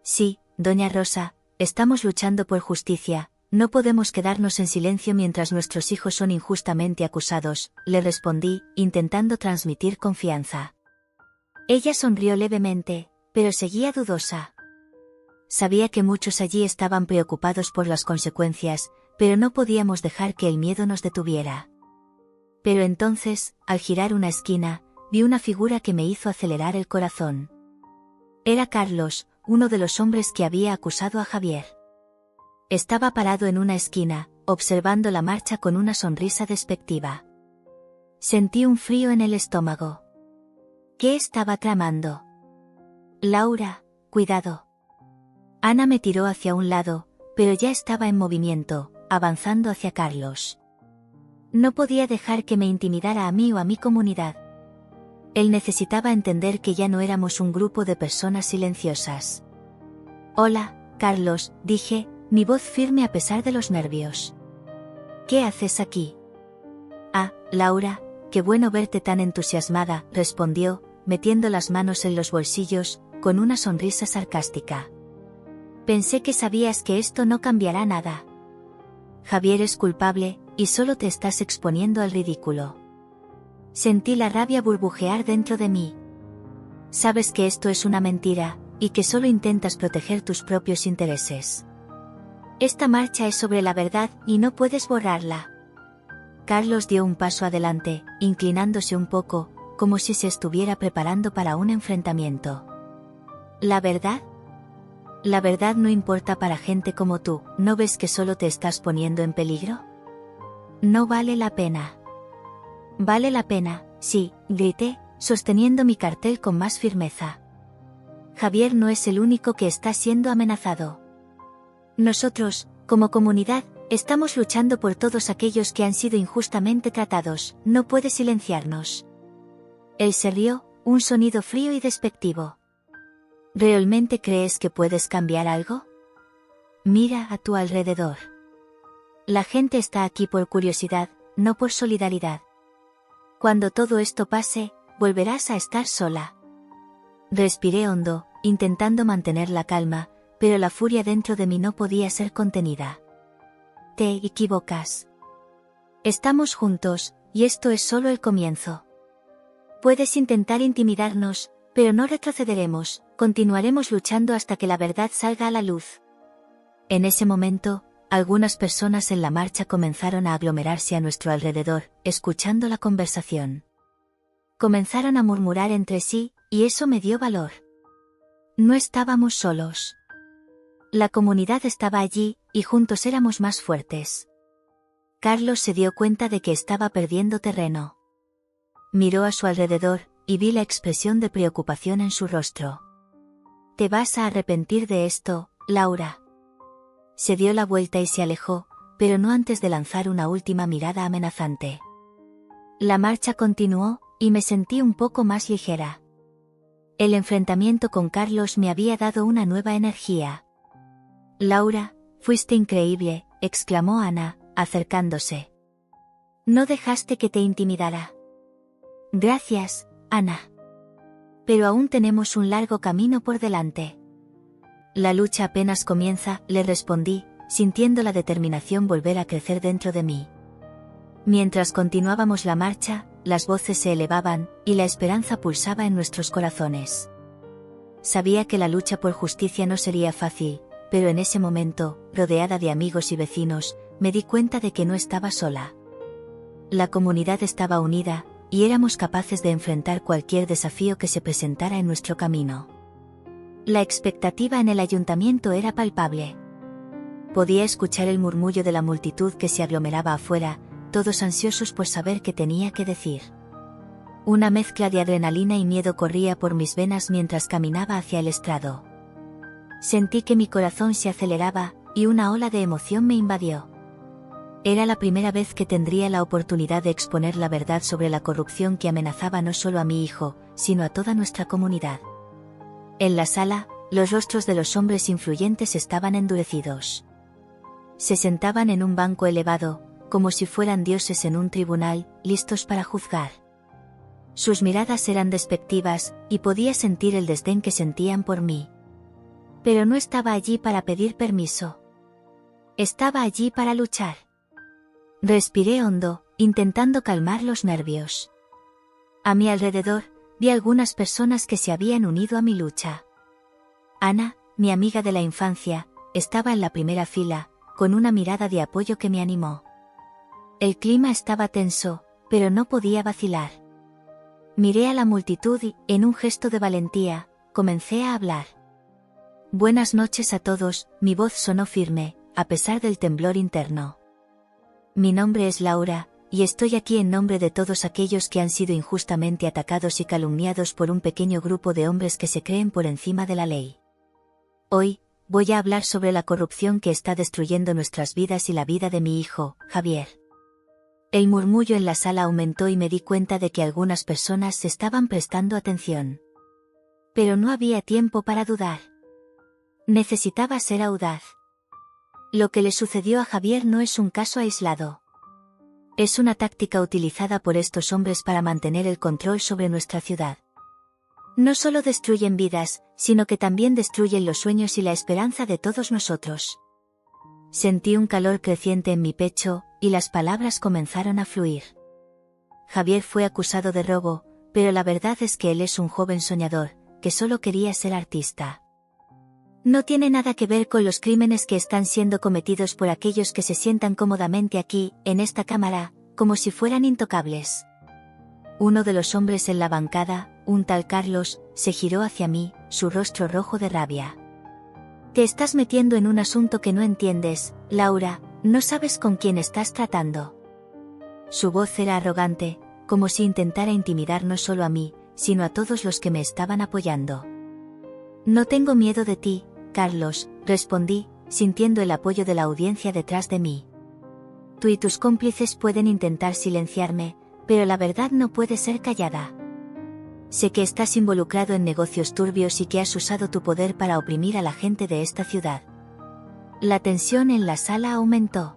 «Sí, doña Rosa, estamos luchando por justicia, no podemos quedarnos en silencio mientras nuestros hijos son injustamente acusados», le respondí, intentando transmitir confianza. Ella sonrió levemente, pero seguía dudosa. Sabía que muchos allí estaban preocupados por las consecuencias, pero no podíamos dejar que el miedo nos detuviera. Pero entonces, al girar una esquina, vi una figura que me hizo acelerar el corazón. Era Carlos, uno de los hombres que había acusado a Javier. Estaba parado en una esquina, observando la marcha con una sonrisa despectiva. Sentí un frío en el estómago. ¿Qué estaba tramando? «Laura, cuidado». Ana me tiró hacia un lado, pero ya estaba en movimiento, avanzando hacia Carlos. No podía dejar que me intimidara a mí o a mi comunidad. Él necesitaba entender que ya no éramos un grupo de personas silenciosas. «Hola, Carlos», dije, mi voz firme a pesar de los nervios. «¿Qué haces aquí?» «Ah, Laura, qué bueno verte tan entusiasmada», respondió, metiendo las manos en los bolsillos, con una sonrisa sarcástica. «Pensé que sabías que esto no cambiará nada. Javier es culpable, y solo te estás exponiendo al ridículo». Sentí la rabia burbujear dentro de mí. «Sabes que esto es una mentira, y que solo intentas proteger tus propios intereses. Esta marcha es sobre la verdad y no puedes borrarla». Carlos dio un paso adelante, inclinándose un poco, como si se estuviera preparando para un enfrentamiento. «¿La verdad? La verdad no importa para gente como tú, ¿no ves que solo te estás poniendo en peligro? No vale la pena». «Vale la pena, sí», grité, sosteniendo mi cartel con más firmeza. «Javier no es el único que está siendo amenazado. Nosotros, como comunidad, estamos luchando por todos aquellos que han sido injustamente tratados, no puedes silenciarnos». Él se rió, un sonido frío y despectivo. «¿Realmente crees que puedes cambiar algo? Mira a tu alrededor. La gente está aquí por curiosidad, no por solidaridad. Cuando todo esto pase, volverás a estar sola». Respiré hondo, intentando mantener la calma, pero la furia dentro de mí no podía ser contenida. «Te equivocas. Estamos juntos, y esto es solo el comienzo. Puedes intentar intimidarnos, pero no retrocederemos, continuaremos luchando hasta que la verdad salga a la luz». En ese momento, algunas personas en la marcha comenzaron a aglomerarse a nuestro alrededor, escuchando la conversación. Comenzaron a murmurar entre sí, y eso me dio valor. No estábamos solos. La comunidad estaba allí, y juntos éramos más fuertes. Carlos se dio cuenta de que estaba perdiendo terreno. Miró a su alrededor, y vi la expresión de preocupación en su rostro. «Te vas a arrepentir de esto, Laura». Se dio la vuelta y se alejó, pero no antes de lanzar una última mirada amenazante. La marcha continuó, y me sentí un poco más ligera. El enfrentamiento con Carlos me había dado una nueva energía. «Laura, fuiste increíble», exclamó Ana, acercándose. «No dejaste que te intimidara». «Gracias, Ana. Pero aún tenemos un largo camino por delante». «La lucha apenas comienza», le respondí, sintiendo la determinación volver a crecer dentro de mí. Mientras continuábamos la marcha, las voces se elevaban, y la esperanza pulsaba en nuestros corazones. Sabía que la lucha por justicia no sería fácil, pero en ese momento, rodeada de amigos y vecinos, me di cuenta de que no estaba sola. La comunidad estaba unida, y éramos capaces de enfrentar cualquier desafío que se presentara en nuestro camino. La expectativa en el ayuntamiento era palpable. Podía escuchar el murmullo de la multitud que se aglomeraba afuera, todos ansiosos por saber qué tenía que decir. Una mezcla de adrenalina y miedo corría por mis venas mientras caminaba hacia el estrado. Sentí que mi corazón se aceleraba, y una ola de emoción me invadió. Era la primera vez que tendría la oportunidad de exponer la verdad sobre la corrupción que amenazaba no solo a mi hijo, sino a toda nuestra comunidad. En la sala, los rostros de los hombres influyentes estaban endurecidos. Se sentaban en un banco elevado, como si fueran dioses en un tribunal, listos para juzgar. Sus miradas eran despectivas, y podía sentir el desdén que sentían por mí. Pero no estaba allí para pedir permiso. Estaba allí para luchar. Respiré hondo, intentando calmar los nervios. A mi alrededor, vi algunas personas que se habían unido a mi lucha. Ana, mi amiga de la infancia, estaba en la primera fila, con una mirada de apoyo que me animó. El clima estaba tenso, pero no podía vacilar. Miré a la multitud y, en un gesto de valentía, comencé a hablar. Buenas noches a todos, mi voz sonó firme, a pesar del temblor interno. Mi nombre es Laura, y estoy aquí en nombre de todos aquellos que han sido injustamente atacados y calumniados por un pequeño grupo de hombres que se creen por encima de la ley. Hoy, voy a hablar sobre la corrupción que está destruyendo nuestras vidas y la vida de mi hijo, Javier. El murmullo en la sala aumentó y me di cuenta de que algunas personas se estaban prestando atención. Pero no había tiempo para dudar. Necesitaba ser audaz. Lo que le sucedió a Javier no es un caso aislado. Es una táctica utilizada por estos hombres para mantener el control sobre nuestra ciudad. No solo destruyen vidas, sino que también destruyen los sueños y la esperanza de todos nosotros. Sentí un calor creciente en mi pecho, y las palabras comenzaron a fluir. Javier fue acusado de robo, pero la verdad es que él es un joven soñador, que solo quería ser artista. No tiene nada que ver con los crímenes que están siendo cometidos por aquellos que se sientan cómodamente aquí, en esta cámara, como si fueran intocables. Uno de los hombres en la bancada, un tal Carlos, se giró hacia mí, su rostro rojo de rabia. Te estás metiendo en un asunto que no entiendes, Laura, no sabes con quién estás tratando. Su voz era arrogante, como si intentara intimidar no solo a mí, sino a todos los que me estaban apoyando. No tengo miedo de ti, Carlos, respondí, sintiendo el apoyo de la audiencia detrás de mí. Tú y tus cómplices pueden intentar silenciarme, pero la verdad no puede ser callada. Sé que estás involucrado en negocios turbios y que has usado tu poder para oprimir a la gente de esta ciudad. La tensión en la sala aumentó.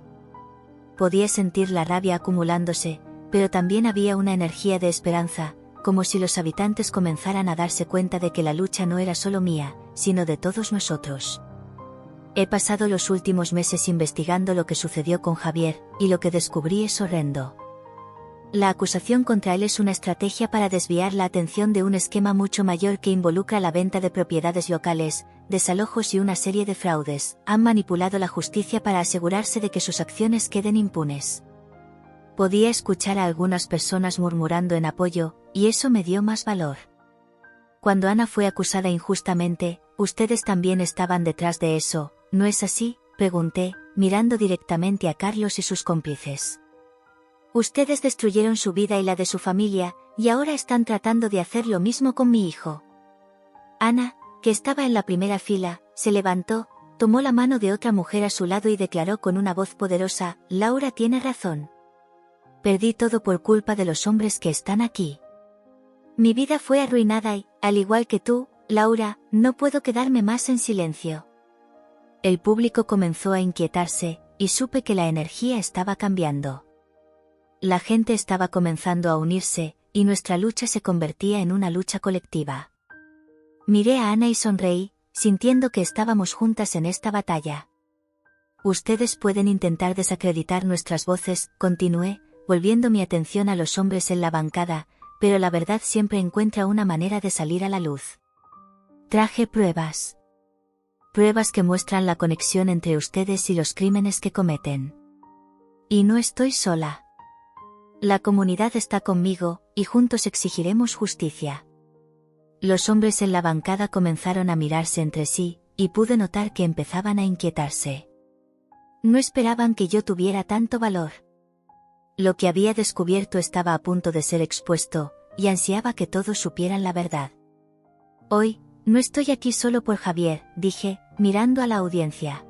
Podía sentir la rabia acumulándose, pero también había una energía de esperanza, como si los habitantes comenzaran a darse cuenta de que la lucha no era solo mía, sino de todos nosotros. He pasado los últimos meses investigando lo que sucedió con Javier, y lo que descubrí es horrendo. La acusación contra él es una estrategia para desviar la atención de un esquema mucho mayor que involucra la venta de propiedades locales, desalojos y una serie de fraudes. Han manipulado la justicia para asegurarse de que sus acciones queden impunes. Podía escuchar a algunas personas murmurando en apoyo, y eso me dio más valor. Cuando Ana fue acusada injustamente, ustedes también estaban detrás de eso, ¿no es así?, pregunté, mirando directamente a Carlos y sus cómplices. Ustedes destruyeron su vida y la de su familia, y ahora están tratando de hacer lo mismo con mi hijo. Ana, que estaba en la primera fila, se levantó, tomó la mano de otra mujer a su lado y declaró con una voz poderosa: Laura tiene razón. Perdí todo por culpa de los hombres que están aquí. Mi vida fue arruinada y, al igual que tú, Laura, no puedo quedarme más en silencio. El público comenzó a inquietarse, y supe que la energía estaba cambiando. La gente estaba comenzando a unirse, y nuestra lucha se convertía en una lucha colectiva. Miré a Ana y sonreí, sintiendo que estábamos juntas en esta batalla. Ustedes pueden intentar desacreditar nuestras voces, continué, volviendo mi atención a los hombres en la bancada, pero la verdad siempre encuentra una manera de salir a la luz. Traje pruebas. pruebas que muestran la conexión entre ustedes y los crímenes que cometen. Y no estoy sola. La comunidad está conmigo, y juntos exigiremos justicia. Los hombres en la bancada comenzaron a mirarse entre sí, y pude notar que empezaban a inquietarse. No esperaban que yo tuviera tanto valor. Lo que había descubierto estaba a punto de ser expuesto, y ansiaba que todos supieran la verdad. Hoy, no estoy aquí solo por Javier, dije, mirando a la audiencia.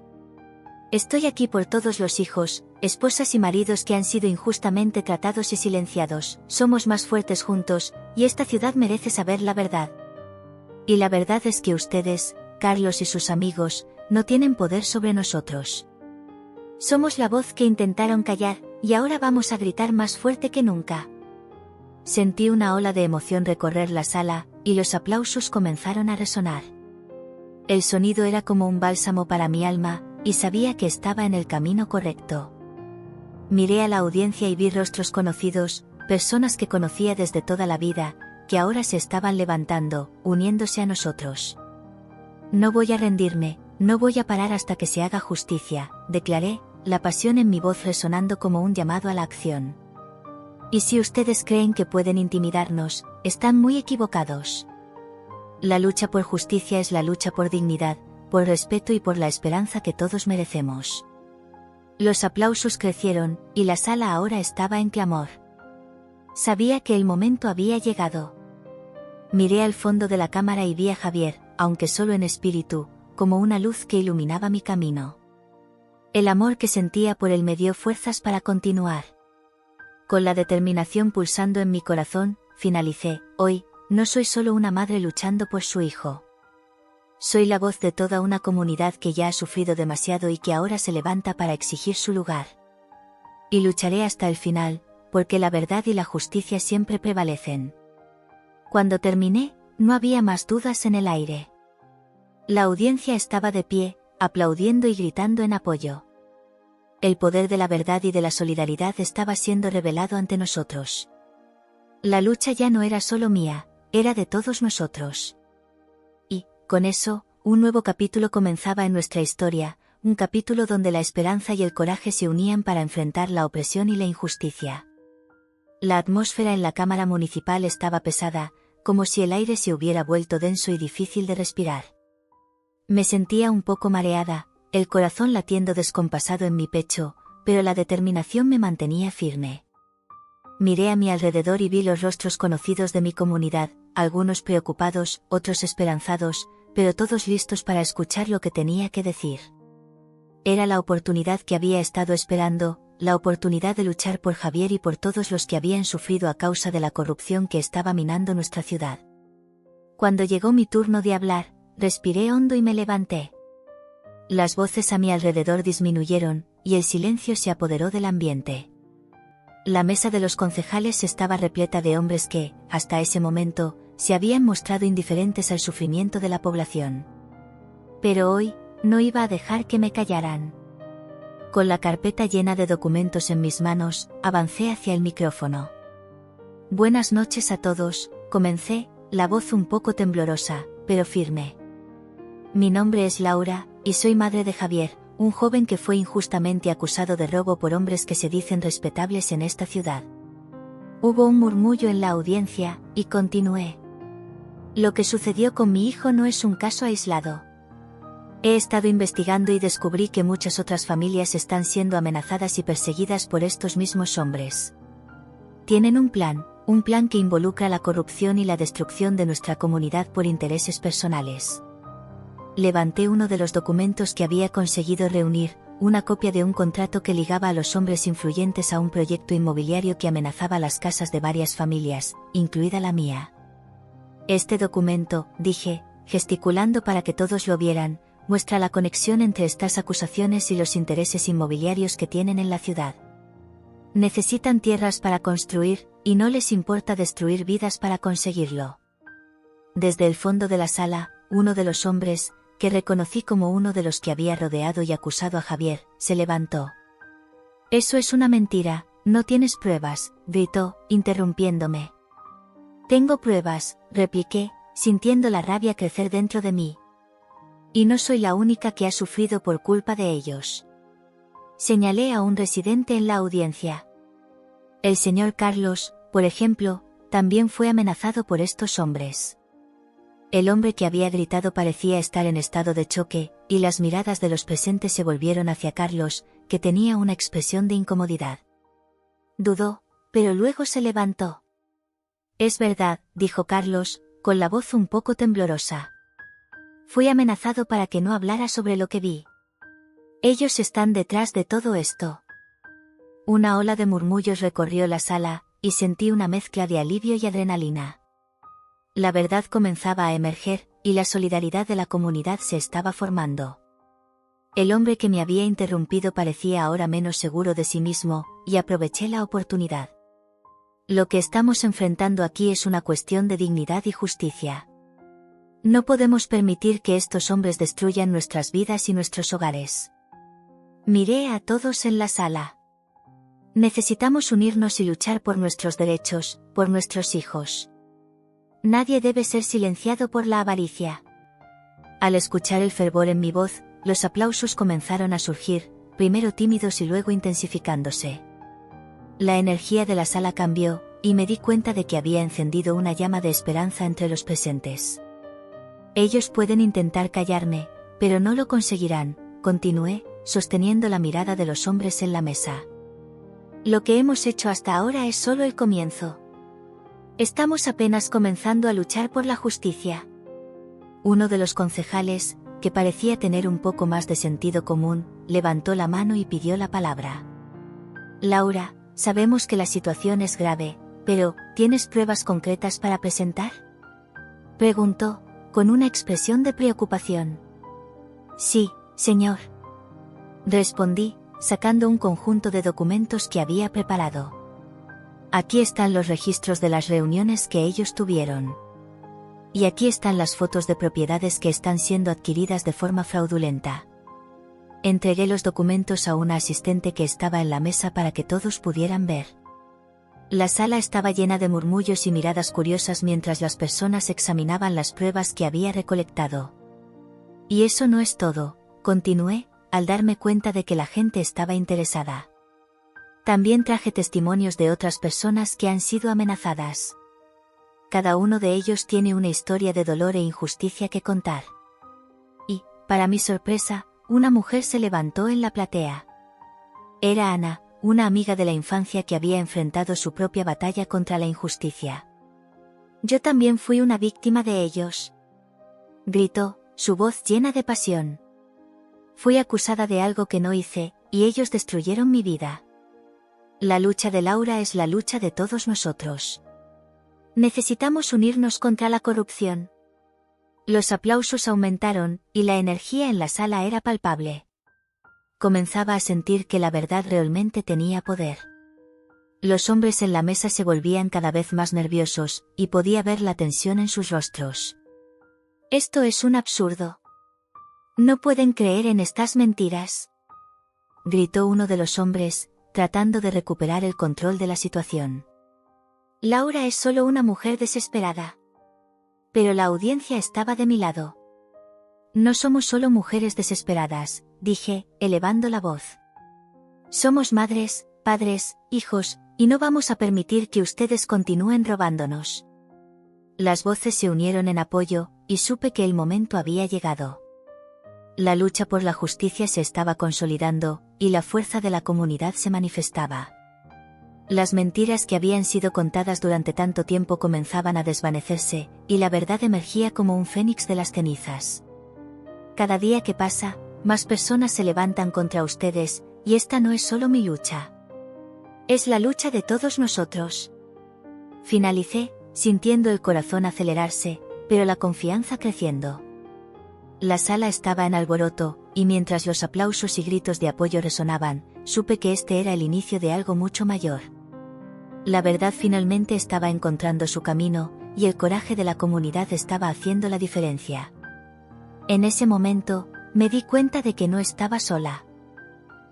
Estoy aquí por todos los hijos, esposas y maridos que han sido injustamente tratados y silenciados. Somos más fuertes juntos, y esta ciudad merece saber la verdad. Y la verdad es que ustedes, Carlos y sus amigos, no tienen poder sobre nosotros. Somos la voz que intentaron callar, y ahora vamos a gritar más fuerte que nunca. Sentí una ola de emoción recorrer la sala, y los aplausos comenzaron a resonar. El sonido era como un bálsamo para mi alma, y sabía que estaba en el camino correcto. Miré a la audiencia y vi rostros conocidos, personas que conocía desde toda la vida, que ahora se estaban levantando, uniéndose a nosotros. No voy a rendirme, no voy a parar hasta que se haga justicia, declaré, la pasión en mi voz resonando como un llamado a la acción. Y si ustedes creen que pueden intimidarnos, están muy equivocados. La lucha por justicia es la lucha por dignidad, por respeto y por la esperanza que todos merecemos. Los aplausos crecieron, y la sala ahora estaba en clamor. Sabía que el momento había llegado. Miré al fondo de la cámara y vi a Javier, aunque solo en espíritu, como una luz que iluminaba mi camino. El amor que sentía por él me dio fuerzas para continuar. Con la determinación pulsando en mi corazón, finalicé, hoy, no soy solo una madre luchando por su hijo. Soy la voz de toda una comunidad que ya ha sufrido demasiado y que ahora se levanta para exigir su lugar. Y lucharé hasta el final, porque la verdad y la justicia siempre prevalecen. Cuando terminé, no había más dudas en el aire. La audiencia estaba de pie, aplaudiendo y gritando en apoyo. El poder de la verdad y de la solidaridad estaba siendo revelado ante nosotros. La lucha ya no era solo mía, era de todos nosotros. Y, con eso, un nuevo capítulo comenzaba en nuestra historia, un capítulo donde la esperanza y el coraje se unían para enfrentar la opresión y la injusticia. La atmósfera en la Cámara Municipal estaba pesada, como si el aire se hubiera vuelto denso y difícil de respirar. Me sentía un poco mareada, el corazón latiendo descompasado en mi pecho, pero la determinación me mantenía firme. Miré a mi alrededor y vi los rostros conocidos de mi comunidad, algunos preocupados, otros esperanzados, pero todos listos para escuchar lo que tenía que decir. Era la oportunidad que había estado esperando, la oportunidad de luchar por Javier y por todos los que habían sufrido a causa de la corrupción que estaba minando nuestra ciudad. Cuando llegó mi turno de hablar, respiré hondo y me levanté. Las voces a mi alrededor disminuyeron, y el silencio se apoderó del ambiente. La mesa de los concejales estaba repleta de hombres que, hasta ese momento, se habían mostrado indiferentes al sufrimiento de la población. Pero hoy, no iba a dejar que me callaran. Con la carpeta llena de documentos en mis manos, avancé hacia el micrófono. Buenas noches a todos, comencé, la voz un poco temblorosa, pero firme. Mi nombre es Laura, y soy madre de Javier, un joven que fue injustamente acusado de robo por hombres que se dicen respetables en esta ciudad. Hubo un murmullo en la audiencia, y continué. Lo que sucedió con mi hijo no es un caso aislado. He estado investigando y descubrí que muchas otras familias están siendo amenazadas y perseguidas por estos mismos hombres. Tienen un plan que involucra la corrupción y la destrucción de nuestra comunidad por intereses personales. Levanté uno de los documentos que había conseguido reunir, una copia de un contrato que ligaba a los hombres influyentes a un proyecto inmobiliario que amenazaba las casas de varias familias, incluida la mía. Este documento, dije, gesticulando para que todos lo vieran, muestra la conexión entre estas acusaciones y los intereses inmobiliarios que tienen en la ciudad. Necesitan tierras para construir, y no les importa destruir vidas para conseguirlo. Desde el fondo de la sala, uno de los hombres, que reconocí como uno de los que había rodeado y acusado a Javier, se levantó. Eso es una mentira, no tienes pruebas, gritó, interrumpiéndome. Tengo pruebas, repliqué, sintiendo la rabia crecer dentro de mí. Y no soy la única que ha sufrido por culpa de ellos. Señalé a un residente en la audiencia. El señor Carlos, por ejemplo, también fue amenazado por estos hombres. El hombre que había gritado parecía estar en estado de choque, y las miradas de los presentes se volvieron hacia Carlos, que tenía una expresión de incomodidad. Dudó, pero luego se levantó. Es verdad, dijo Carlos, con la voz un poco temblorosa. Fui amenazado para que no hablara sobre lo que vi. Ellos están detrás de todo esto. Una ola de murmullos recorrió la sala, y sentí una mezcla de alivio y adrenalina. La verdad comenzaba a emerger, y la solidaridad de la comunidad se estaba formando. El hombre que me había interrumpido parecía ahora menos seguro de sí mismo, y aproveché la oportunidad. Lo que estamos enfrentando aquí es una cuestión de dignidad y justicia. No podemos permitir que estos hombres destruyan nuestras vidas y nuestros hogares. Miré a todos en la sala. Necesitamos unirnos y luchar por nuestros derechos, por nuestros hijos. Nadie debe ser silenciado por la avaricia. Al escuchar el fervor en mi voz, los aplausos comenzaron a surgir, primero tímidos y luego intensificándose. La energía de la sala cambió, y me di cuenta de que había encendido una llama de esperanza entre los presentes. Ellos pueden intentar callarme, pero no lo conseguirán, continué, sosteniendo la mirada de los hombres en la mesa. Lo que hemos hecho hasta ahora es solo el comienzo. Estamos apenas comenzando a luchar por la justicia. Uno de los concejales, que parecía tener un poco más de sentido común, levantó la mano y pidió la palabra. Laura, sabemos que la situación es grave, pero ¿tienes pruebas concretas para presentar? Preguntó, con una expresión de preocupación. Sí, señor. Respondí, sacando un conjunto de documentos que había preparado. Aquí están los registros de las reuniones que ellos tuvieron. Y aquí están las fotos de propiedades que están siendo adquiridas de forma fraudulenta. Entregué los documentos a una asistente que estaba en la mesa para que todos pudieran ver. La sala estaba llena de murmullos y miradas curiosas mientras las personas examinaban las pruebas que había recolectado. Y eso no es todo, continué, al darme cuenta de que la gente estaba interesada. También traje testimonios de otras personas que han sido amenazadas. Cada uno de ellos tiene una historia de dolor e injusticia que contar. Y, para mi sorpresa, una mujer se levantó en la platea. Era Ana, una amiga de la infancia que había enfrentado su propia batalla contra la injusticia. Yo también fui una víctima de ellos. Gritó, su voz llena de pasión. Fui acusada de algo que no hice, y ellos destruyeron mi vida. La lucha de Laura es la lucha de todos nosotros. Necesitamos unirnos contra la corrupción. Los aplausos aumentaron, y la energía en la sala era palpable. Comenzaba a sentir que la verdad realmente tenía poder. Los hombres en la mesa se volvían cada vez más nerviosos, y podía ver la tensión en sus rostros. Esto es un absurdo. No pueden creer en estas mentiras. Gritó uno de los hombres, tratando de recuperar el control de la situación. Laura es solo una mujer desesperada. Pero la audiencia estaba de mi lado. No somos solo mujeres desesperadas, dije, elevando la voz. Somos madres, padres, hijos, y no vamos a permitir que ustedes continúen robándonos. Las voces se unieron en apoyo, y supe que el momento había llegado. La lucha por la justicia se estaba consolidando, y la fuerza de la comunidad se manifestaba. Las mentiras que habían sido contadas durante tanto tiempo comenzaban a desvanecerse, y la verdad emergía como un fénix de las cenizas. Cada día que pasa, más personas se levantan contra ustedes, y esta no es solo mi lucha. Es la lucha de todos nosotros. Finalicé, sintiendo el corazón acelerarse, pero la confianza creciendo. La sala estaba en alboroto, y mientras los aplausos y gritos de apoyo resonaban, supe que este era el inicio de algo mucho mayor. La verdad finalmente estaba encontrando su camino, y el coraje de la comunidad estaba haciendo la diferencia. En ese momento, me di cuenta de que no estaba sola.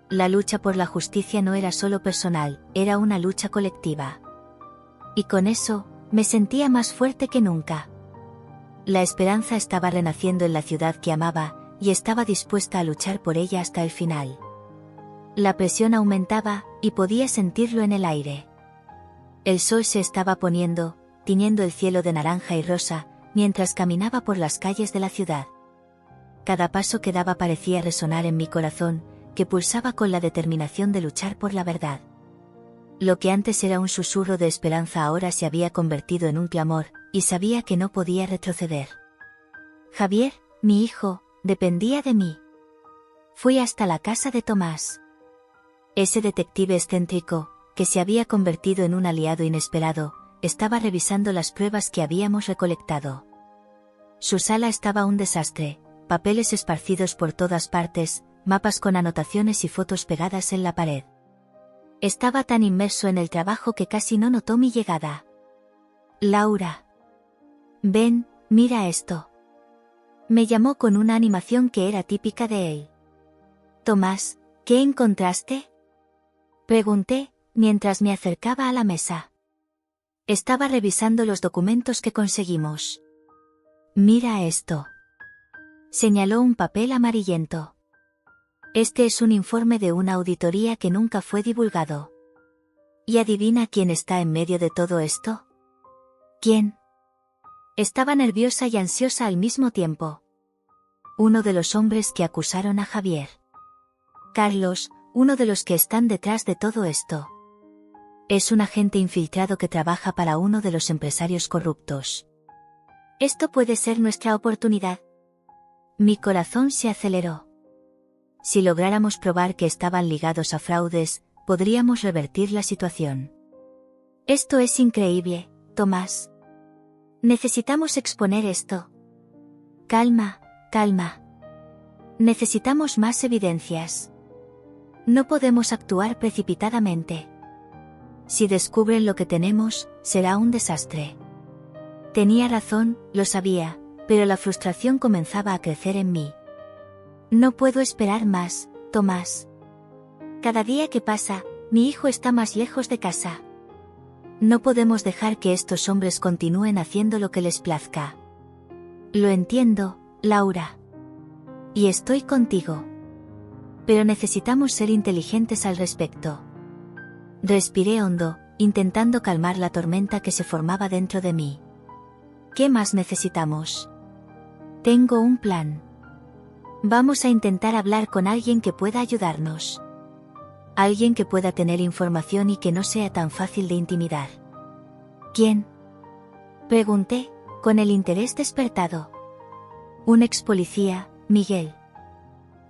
La lucha por la justicia no era solo personal, era una lucha colectiva. Y con eso, me sentía más fuerte que nunca. La esperanza estaba renaciendo en la ciudad que amaba, y estaba dispuesta a luchar por ella hasta el final. La presión aumentaba, y podía sentirlo en el aire. El sol se estaba poniendo, tiñendo el cielo de naranja y rosa, mientras caminaba por las calles de la ciudad. Cada paso que daba parecía resonar en mi corazón, que pulsaba con la determinación de luchar por la verdad. Lo que antes era un susurro de esperanza ahora se había convertido en un clamor, y sabía que no podía retroceder. Javier, mi hijo, dependía de mí. Fui hasta la casa de Tomás. Ese detective excéntrico, que se había convertido en un aliado inesperado, estaba revisando las pruebas que habíamos recolectado. Su sala estaba un desastre, papeles esparcidos por todas partes, mapas con anotaciones y fotos pegadas en la pared. Estaba tan inmerso en el trabajo que casi no notó mi llegada. Laura. Ven, mira esto. Me llamó con una animación que era típica de él. Tomás, ¿qué encontraste? Pregunté, mientras me acercaba a la mesa. Estaba revisando los documentos que conseguimos. Mira esto. Señaló un papel amarillento. Este es un informe de una auditoría que nunca fue divulgado. ¿Y adivina quién está en medio de todo esto? ¿Quién? Estaba nerviosa y ansiosa al mismo tiempo. Uno de los hombres que acusaron a Javier. Carlos, uno de los que están detrás de todo esto. Es un agente infiltrado que trabaja para uno de los empresarios corruptos. Esto puede ser nuestra oportunidad. Mi corazón se aceleró. Si lográramos probar que estaban ligados a fraudes, podríamos revertir la situación. Esto es increíble, Tomás. Necesitamos exponer esto. Calma, calma. Necesitamos más evidencias. No podemos actuar precipitadamente. Si descubren lo que tenemos, será un desastre. Tenía razón, lo sabía, pero la frustración comenzaba a crecer en mí. No puedo esperar más, Tomás. Cada día que pasa, mi hijo está más lejos de casa. No podemos dejar que estos hombres continúen haciendo lo que les plazca. Lo entiendo, Laura. Y estoy contigo. Pero necesitamos ser inteligentes al respecto. Respiré hondo, intentando calmar la tormenta que se formaba dentro de mí. ¿Qué más necesitamos? Tengo un plan. Vamos a intentar hablar con alguien que pueda ayudarnos. Alguien que pueda tener información y que no sea tan fácil de intimidar. ¿Quién? Pregunté, con el interés despertado. Un ex policía, Miguel.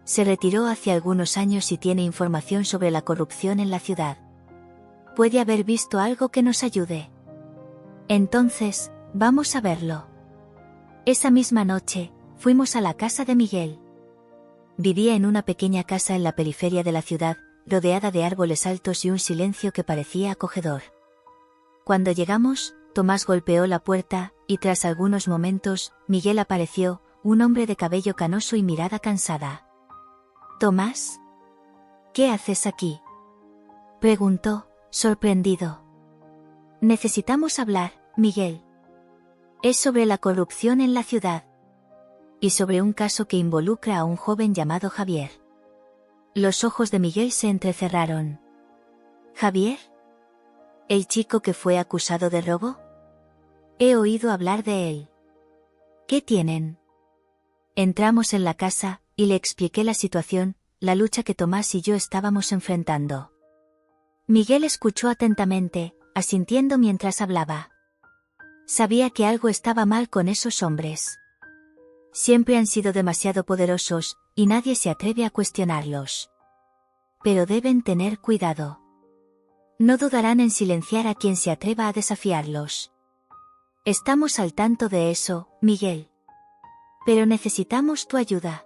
Se retiró hace algunos años y tiene información sobre la corrupción en la ciudad. Puede haber visto algo que nos ayude. Entonces, vamos a verlo. Esa misma noche, fuimos a la casa de Miguel. Vivía en una pequeña casa en la periferia de la ciudad, rodeada de árboles altos y un silencio que parecía acogedor. Cuando llegamos, Tomás golpeó la puerta, y tras algunos momentos, Miguel apareció, un hombre de cabello canoso y mirada cansada. «¿Tomás? ¿Qué haces aquí?», preguntó, sorprendido. «Necesitamos hablar, Miguel. Es sobre la corrupción en la ciudad. Y sobre un caso que involucra a un joven llamado Javier». Los ojos de Miguel se entrecerraron. ¿Javier? ¿El chico que fue acusado de robo? He oído hablar de él. ¿Qué tienen? Entramos en la casa, y le expliqué la situación, la lucha que Tomás y yo estábamos enfrentando. Miguel escuchó atentamente, asintiendo mientras hablaba. Sabía que algo estaba mal con esos hombres. Siempre han sido demasiado poderosos, y nadie se atreve a cuestionarlos. Pero deben tener cuidado. No dudarán en silenciar a quien se atreva a desafiarlos. Estamos al tanto de eso, Miguel. Pero necesitamos tu ayuda.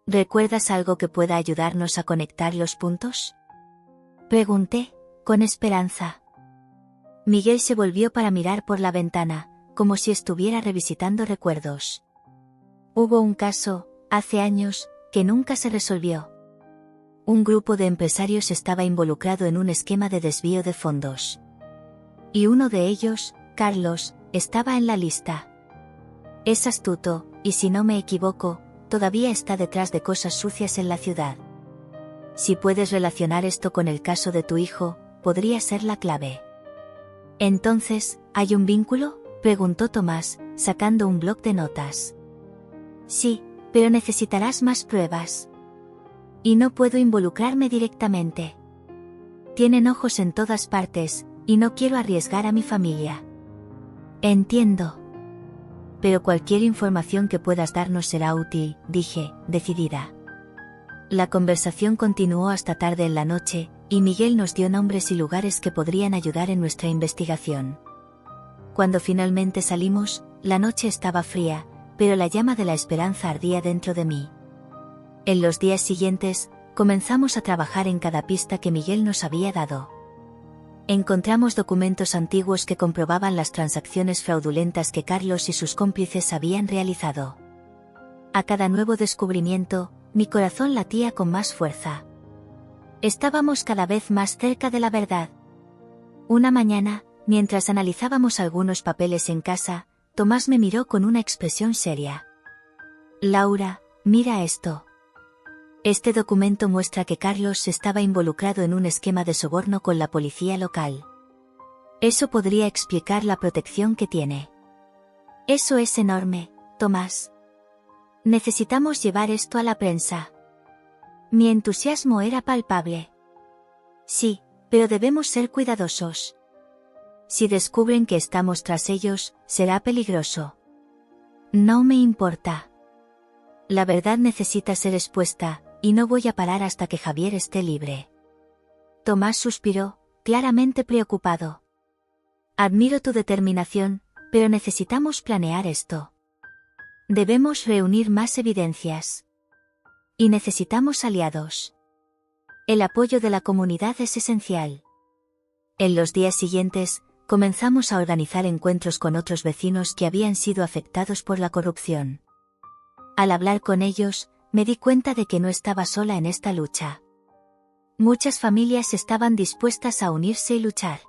¿Recuerdas algo que pueda ayudarnos a conectar los puntos?, pregunté, con esperanza. Miguel se volvió para mirar por la ventana, como si estuviera revisitando recuerdos. Hubo un caso, hace años, que nunca se resolvió. Un grupo de empresarios estaba involucrado en un esquema de desvío de fondos. Y uno de ellos, Carlos, estaba en la lista. Es astuto, y si no me equivoco, todavía está detrás de cosas sucias en la ciudad. Si puedes relacionar esto con el caso de tu hijo, podría ser la clave. Entonces, ¿hay un vínculo?, preguntó Tomás, sacando un bloc de notas. Sí, pero necesitarás más pruebas. Y no puedo involucrarme directamente. Tienen ojos en todas partes, y no quiero arriesgar a mi familia. Entiendo. Pero cualquier información que puedas darnos será útil, dije, decidida. La conversación continuó hasta tarde en la noche, y Miguel nos dio nombres y lugares que podrían ayudar en nuestra investigación. Cuando finalmente salimos, la noche estaba fría, pero la llama de la esperanza ardía dentro de mí. En los días siguientes, comenzamos a trabajar en cada pista que Miguel nos había dado. Encontramos documentos antiguos que comprobaban las transacciones fraudulentas que Carlos y sus cómplices habían realizado. A cada nuevo descubrimiento, mi corazón latía con más fuerza. Estábamos cada vez más cerca de la verdad. Una mañana, mientras analizábamos algunos papeles en casa, Tomás me miró con una expresión seria. Laura, mira esto. Este documento muestra que Carlos estaba involucrado en un esquema de soborno con la policía local. Eso podría explicar la protección que tiene. Eso es enorme, Tomás. Necesitamos llevar esto a la prensa. Mi entusiasmo era palpable. Sí, pero debemos ser cuidadosos. Si descubren que estamos tras ellos, será peligroso. No me importa. La verdad necesita ser expuesta, y no voy a parar hasta que Javier esté libre. Tomás suspiró, claramente preocupado. Admiro tu determinación, pero necesitamos planear esto. Debemos reunir más evidencias. Y necesitamos aliados. El apoyo de la comunidad es esencial. En los días siguientes, comenzamos a organizar encuentros con otros vecinos que habían sido afectados por la corrupción. Al hablar con ellos, me di cuenta de que no estaba sola en esta lucha. Muchas familias estaban dispuestas a unirse y luchar.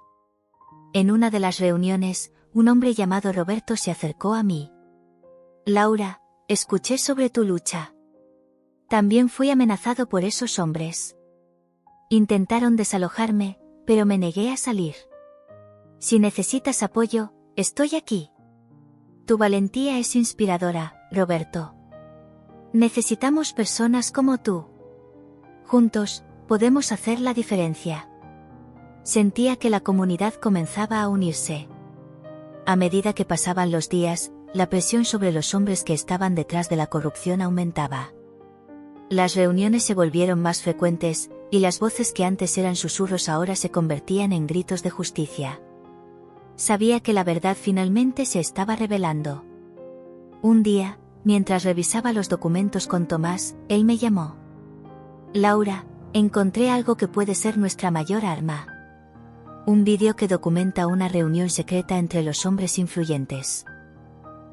En una de las reuniones, un hombre llamado Roberto se acercó a mí. Laura, escuché sobre tu lucha. También fui amenazado por esos hombres. Intentaron desalojarme, pero me negué a salir. Si necesitas apoyo, estoy aquí. Tu valentía es inspiradora, Roberto. Necesitamos personas como tú. Juntos, podemos hacer la diferencia. Sentía que la comunidad comenzaba a unirse. A medida que pasaban los días, la presión sobre los hombres que estaban detrás de la corrupción aumentaba. Las reuniones se volvieron más frecuentes, y las voces que antes eran susurros ahora se convertían en gritos de justicia. Sabía que la verdad finalmente se estaba revelando. Un día, mientras revisaba los documentos con Tomás, él me llamó. Laura, encontré algo que puede ser nuestra mayor arma. Un vídeo que documenta una reunión secreta entre los hombres influyentes.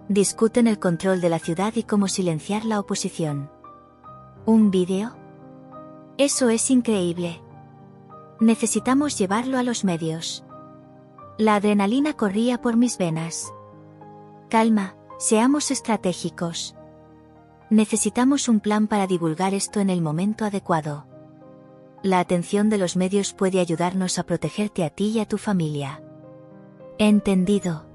Discuten el control de la ciudad y cómo silenciar la oposición. ¿Un vídeo? Eso es increíble. Necesitamos llevarlo a los medios. La adrenalina corría por mis venas. Calma, seamos estratégicos. Necesitamos un plan para divulgar esto en el momento adecuado. La atención de los medios puede ayudarnos a protegerte a ti y a tu familia. Entendido.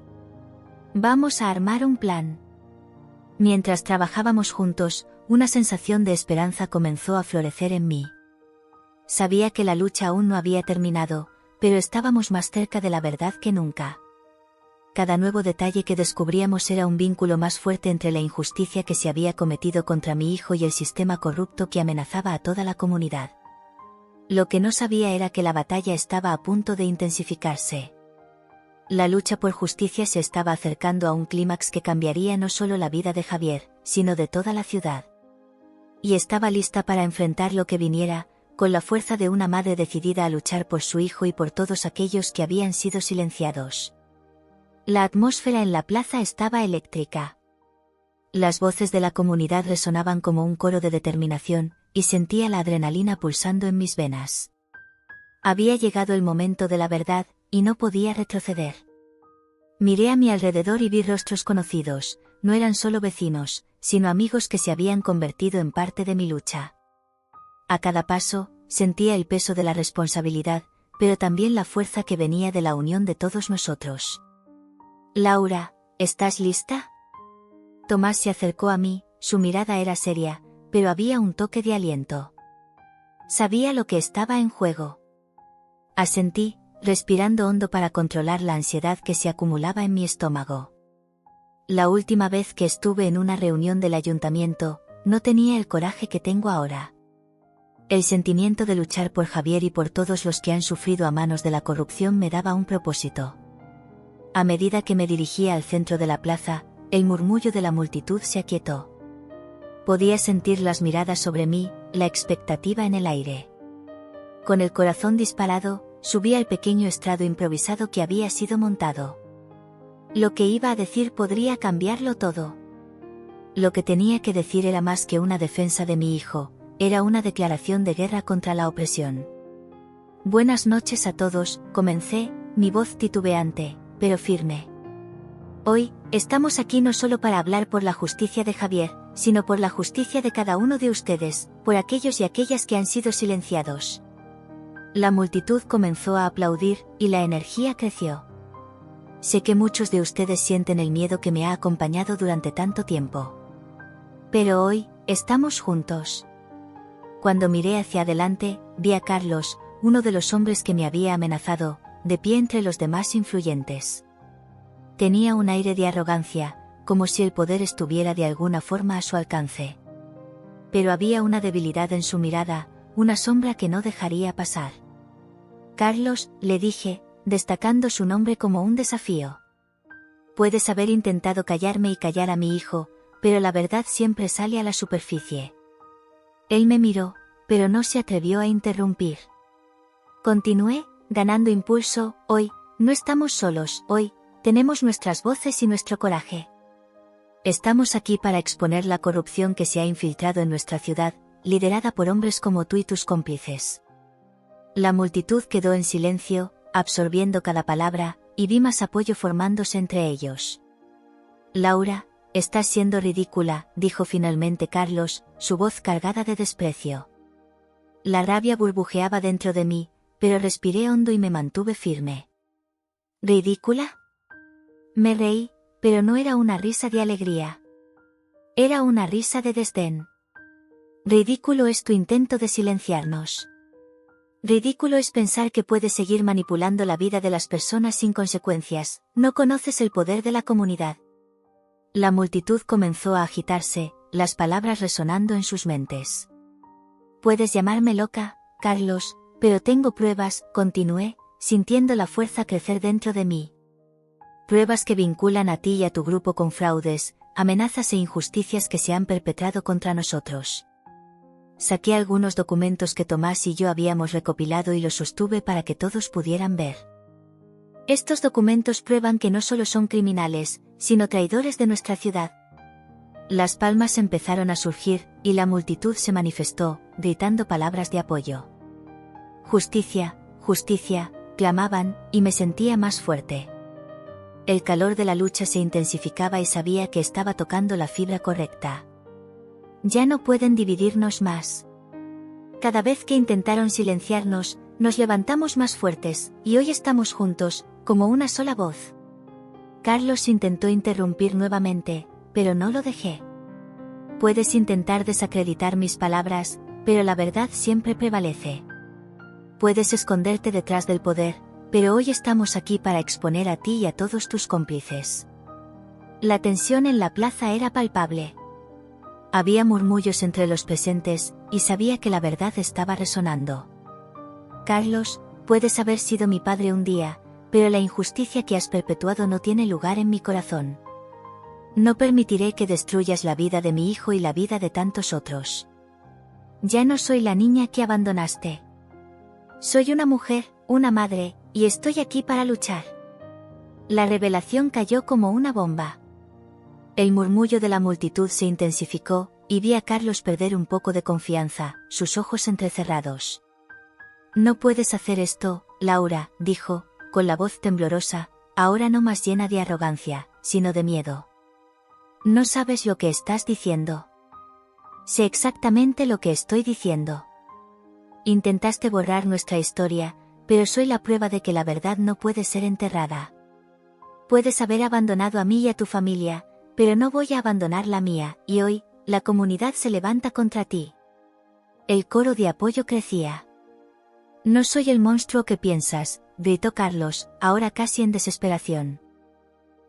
Vamos a armar un plan. Mientras trabajábamos juntos, una sensación de esperanza comenzó a florecer en mí. Sabía que la lucha aún no había terminado, pero estábamos más cerca de la verdad que nunca. Cada nuevo detalle que descubríamos era un vínculo más fuerte entre la injusticia que se había cometido contra mi hijo y el sistema corrupto que amenazaba a toda la comunidad. Lo que no sabía era que la batalla estaba a punto de intensificarse. La lucha por justicia se estaba acercando a un clímax que cambiaría no solo la vida de Javier, sino de toda la ciudad. Y estaba lista para enfrentar lo que viniera, con la fuerza de una madre decidida a luchar por su hijo y por todos aquellos que habían sido silenciados. La atmósfera en la plaza estaba eléctrica. Las voces de la comunidad resonaban como un coro de determinación, y sentía la adrenalina pulsando en mis venas. Había llegado el momento de la verdad, y no podía retroceder. Miré a mi alrededor y vi rostros conocidos, no eran solo vecinos, sino amigos que se habían convertido en parte de mi lucha. A cada paso, sentía el peso de la responsabilidad, pero también la fuerza que venía de la unión de todos nosotros. Laura, ¿estás lista? Tomás se acercó a mí, su mirada era seria, pero había un toque de aliento. Sabía lo que estaba en juego. Asentí, respirando hondo para controlar la ansiedad que se acumulaba en mi estómago. La última vez que estuve en una reunión del ayuntamiento, no tenía el coraje que tengo ahora. El sentimiento de luchar por Javier y por todos los que han sufrido a manos de la corrupción me daba un propósito. A medida que me dirigía al centro de la plaza, el murmullo de la multitud se aquietó. Podía sentir las miradas sobre mí, la expectativa en el aire. Con el corazón disparado, subí al pequeño estrado improvisado que había sido montado. Lo que iba a decir podría cambiarlo todo. Lo que tenía que decir era más que una defensa de mi hijo, era una declaración de guerra contra la opresión. Buenas noches a todos, comencé, mi voz titubeante, pero firme. Hoy, estamos aquí no solo para hablar por la justicia de Javier, sino por la justicia de cada uno de ustedes, por aquellos y aquellas que han sido silenciados. La multitud comenzó a aplaudir, y la energía creció. Sé que muchos de ustedes sienten el miedo que me ha acompañado durante tanto tiempo. Pero hoy, estamos juntos. Cuando miré hacia adelante, vi a Carlos, uno de los hombres que me había amenazado, de pie entre los demás influyentes. Tenía un aire de arrogancia, como si el poder estuviera de alguna forma a su alcance. Pero había una debilidad en su mirada, una sombra que no dejaría pasar. Carlos, le dije, destacando su nombre como un desafío. Puedes haber intentado callarme y callar a mi hijo, pero la verdad siempre sale a la superficie. Él me miró, pero no se atrevió a interrumpir. Continué, ganando impulso, hoy, no estamos solos, hoy, tenemos nuestras voces y nuestro coraje. Estamos aquí para exponer la corrupción que se ha infiltrado en nuestra ciudad, liderada por hombres como tú y tus cómplices. La multitud quedó en silencio, absorbiendo cada palabra, y vi más apoyo formándose entre ellos. Laura, estás siendo ridícula, dijo finalmente Carlos, su voz cargada de desprecio. La rabia burbujeaba dentro de mí, pero respiré hondo y me mantuve firme. ¿Ridícula? Me reí, pero no era una risa de alegría. Era una risa de desdén. Ridículo es tu intento de silenciarnos. Ridículo es pensar que puedes seguir manipulando la vida de las personas sin consecuencias, no conoces el poder de la comunidad. La multitud comenzó a agitarse, las palabras resonando en sus mentes. Puedes llamarme loca, Carlos, pero tengo pruebas, continué, sintiendo la fuerza crecer dentro de mí. Pruebas que vinculan a ti y a tu grupo con fraudes, amenazas e injusticias que se han perpetrado contra nosotros. Saqué algunos documentos que Tomás y yo habíamos recopilado y los sostuve para que todos pudieran ver. Estos documentos prueban que no solo son criminales, sino traidores de nuestra ciudad. Las palmas empezaron a surgir, y la multitud se manifestó, gritando palabras de apoyo. Justicia, justicia, clamaban, y me sentía más fuerte. El calor de la lucha se intensificaba y sabía que estaba tocando la fibra correcta. Ya no pueden dividirnos más. Cada vez que intentaron silenciarnos, nos levantamos más fuertes, y hoy estamos juntos, como una sola voz. Carlos intentó interrumpir nuevamente, pero no lo dejé. Puedes intentar desacreditar mis palabras, pero la verdad siempre prevalece. Puedes esconderte detrás del poder, pero hoy estamos aquí para exponer a ti y a todos tus cómplices. La tensión en la plaza era palpable. Había murmullos entre los presentes, y sabía que la verdad estaba resonando. Carlos, puedes haber sido mi padre un día, pero la injusticia que has perpetuado no tiene lugar en mi corazón. No permitiré que destruyas la vida de mi hijo y la vida de tantos otros. Ya no soy la niña que abandonaste. Soy una mujer, una madre, y estoy aquí para luchar. La revelación cayó como una bomba. El murmullo de la multitud se intensificó, y vi a Carlos perder un poco de confianza, sus ojos entrecerrados. No puedes hacer esto, Laura, dijo, con la voz temblorosa, ahora no más llena de arrogancia, sino de miedo. No sabes lo que estás diciendo. Sé exactamente lo que estoy diciendo. Intentaste borrar nuestra historia, pero soy la prueba de que la verdad no puede ser enterrada. Puedes haber abandonado a mí y a tu familia, pero no voy a abandonar la mía, y hoy, la comunidad se levanta contra ti. El coro de apoyo crecía. No soy el monstruo que piensas, gritó Carlos, ahora casi en desesperación.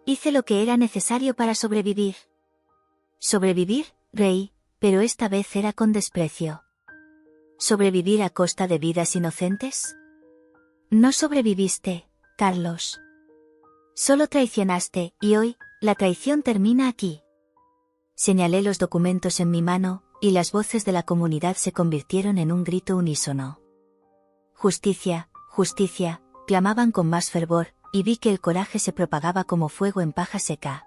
Hice lo que era necesario para sobrevivir. ¿Sobrevivir, Rey? Pero esta vez era con desprecio. ¿Sobrevivir a costa de vidas inocentes? No sobreviviste, Carlos. Solo traicionaste, y hoy, la traición termina aquí. Señalé los documentos en mi mano, y las voces de la comunidad se convirtieron en un grito unísono. Justicia, justicia, clamaban con más fervor, y vi que el coraje se propagaba como fuego en paja seca.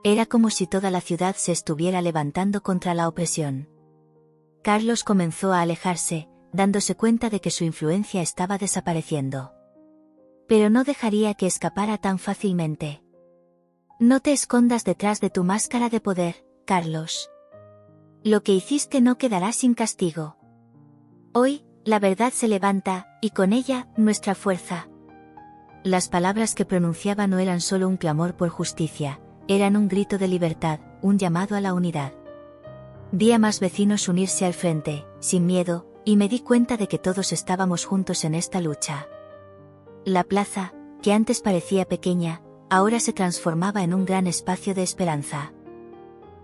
Era como si toda la ciudad se estuviera levantando contra la opresión. Carlos comenzó a alejarse, dándose cuenta de que su influencia estaba desapareciendo. Pero no dejaría que escapara tan fácilmente. No te escondas detrás de tu máscara de poder, Carlos. Lo que hiciste no quedará sin castigo. Hoy, la verdad se levanta, y con ella, nuestra fuerza. Las palabras que pronunciaba no eran solo un clamor por justicia, eran un grito de libertad, un llamado a la unidad. Vi a más vecinos unirse al frente, sin miedo, y me di cuenta de que todos estábamos juntos en esta lucha. La plaza, que antes parecía pequeña, ahora se transformaba en un gran espacio de esperanza.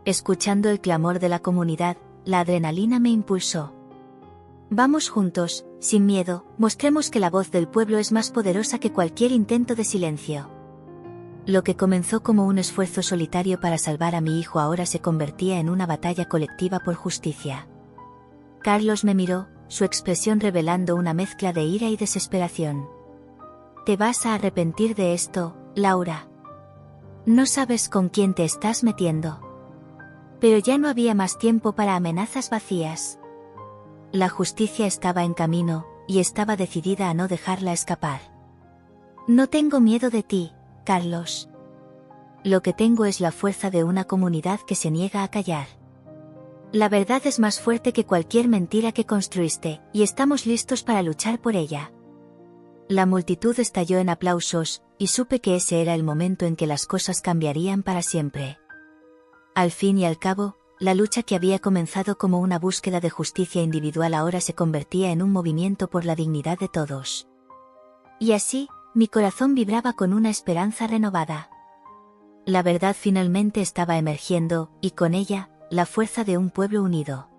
Escuchando el clamor de la comunidad, la adrenalina me impulsó. Vamos juntos, sin miedo, mostremos que la voz del pueblo es más poderosa que cualquier intento de silencio. Lo que comenzó como un esfuerzo solitario para salvar a mi hijo ahora se convertía en una batalla colectiva por justicia. Carlos me miró, su expresión revelando una mezcla de ira y desesperación. Te vas a arrepentir de esto, Laura. No sabes con quién te estás metiendo. Pero ya no había más tiempo para amenazas vacías. La justicia estaba en camino, y estaba decidida a no dejarla escapar. No tengo miedo de ti, Carlos. Lo que tengo es la fuerza de una comunidad que se niega a callar. La verdad es más fuerte que cualquier mentira que construiste, y estamos listos para luchar por ella. La multitud estalló en aplausos, y supe que ese era el momento en que las cosas cambiarían para siempre. Al fin y al cabo, la lucha que había comenzado como una búsqueda de justicia individual ahora se convertía en un movimiento por la dignidad de todos. Y así, mi corazón vibraba con una esperanza renovada. La verdad finalmente estaba emergiendo, y con ella, la fuerza de un pueblo unido.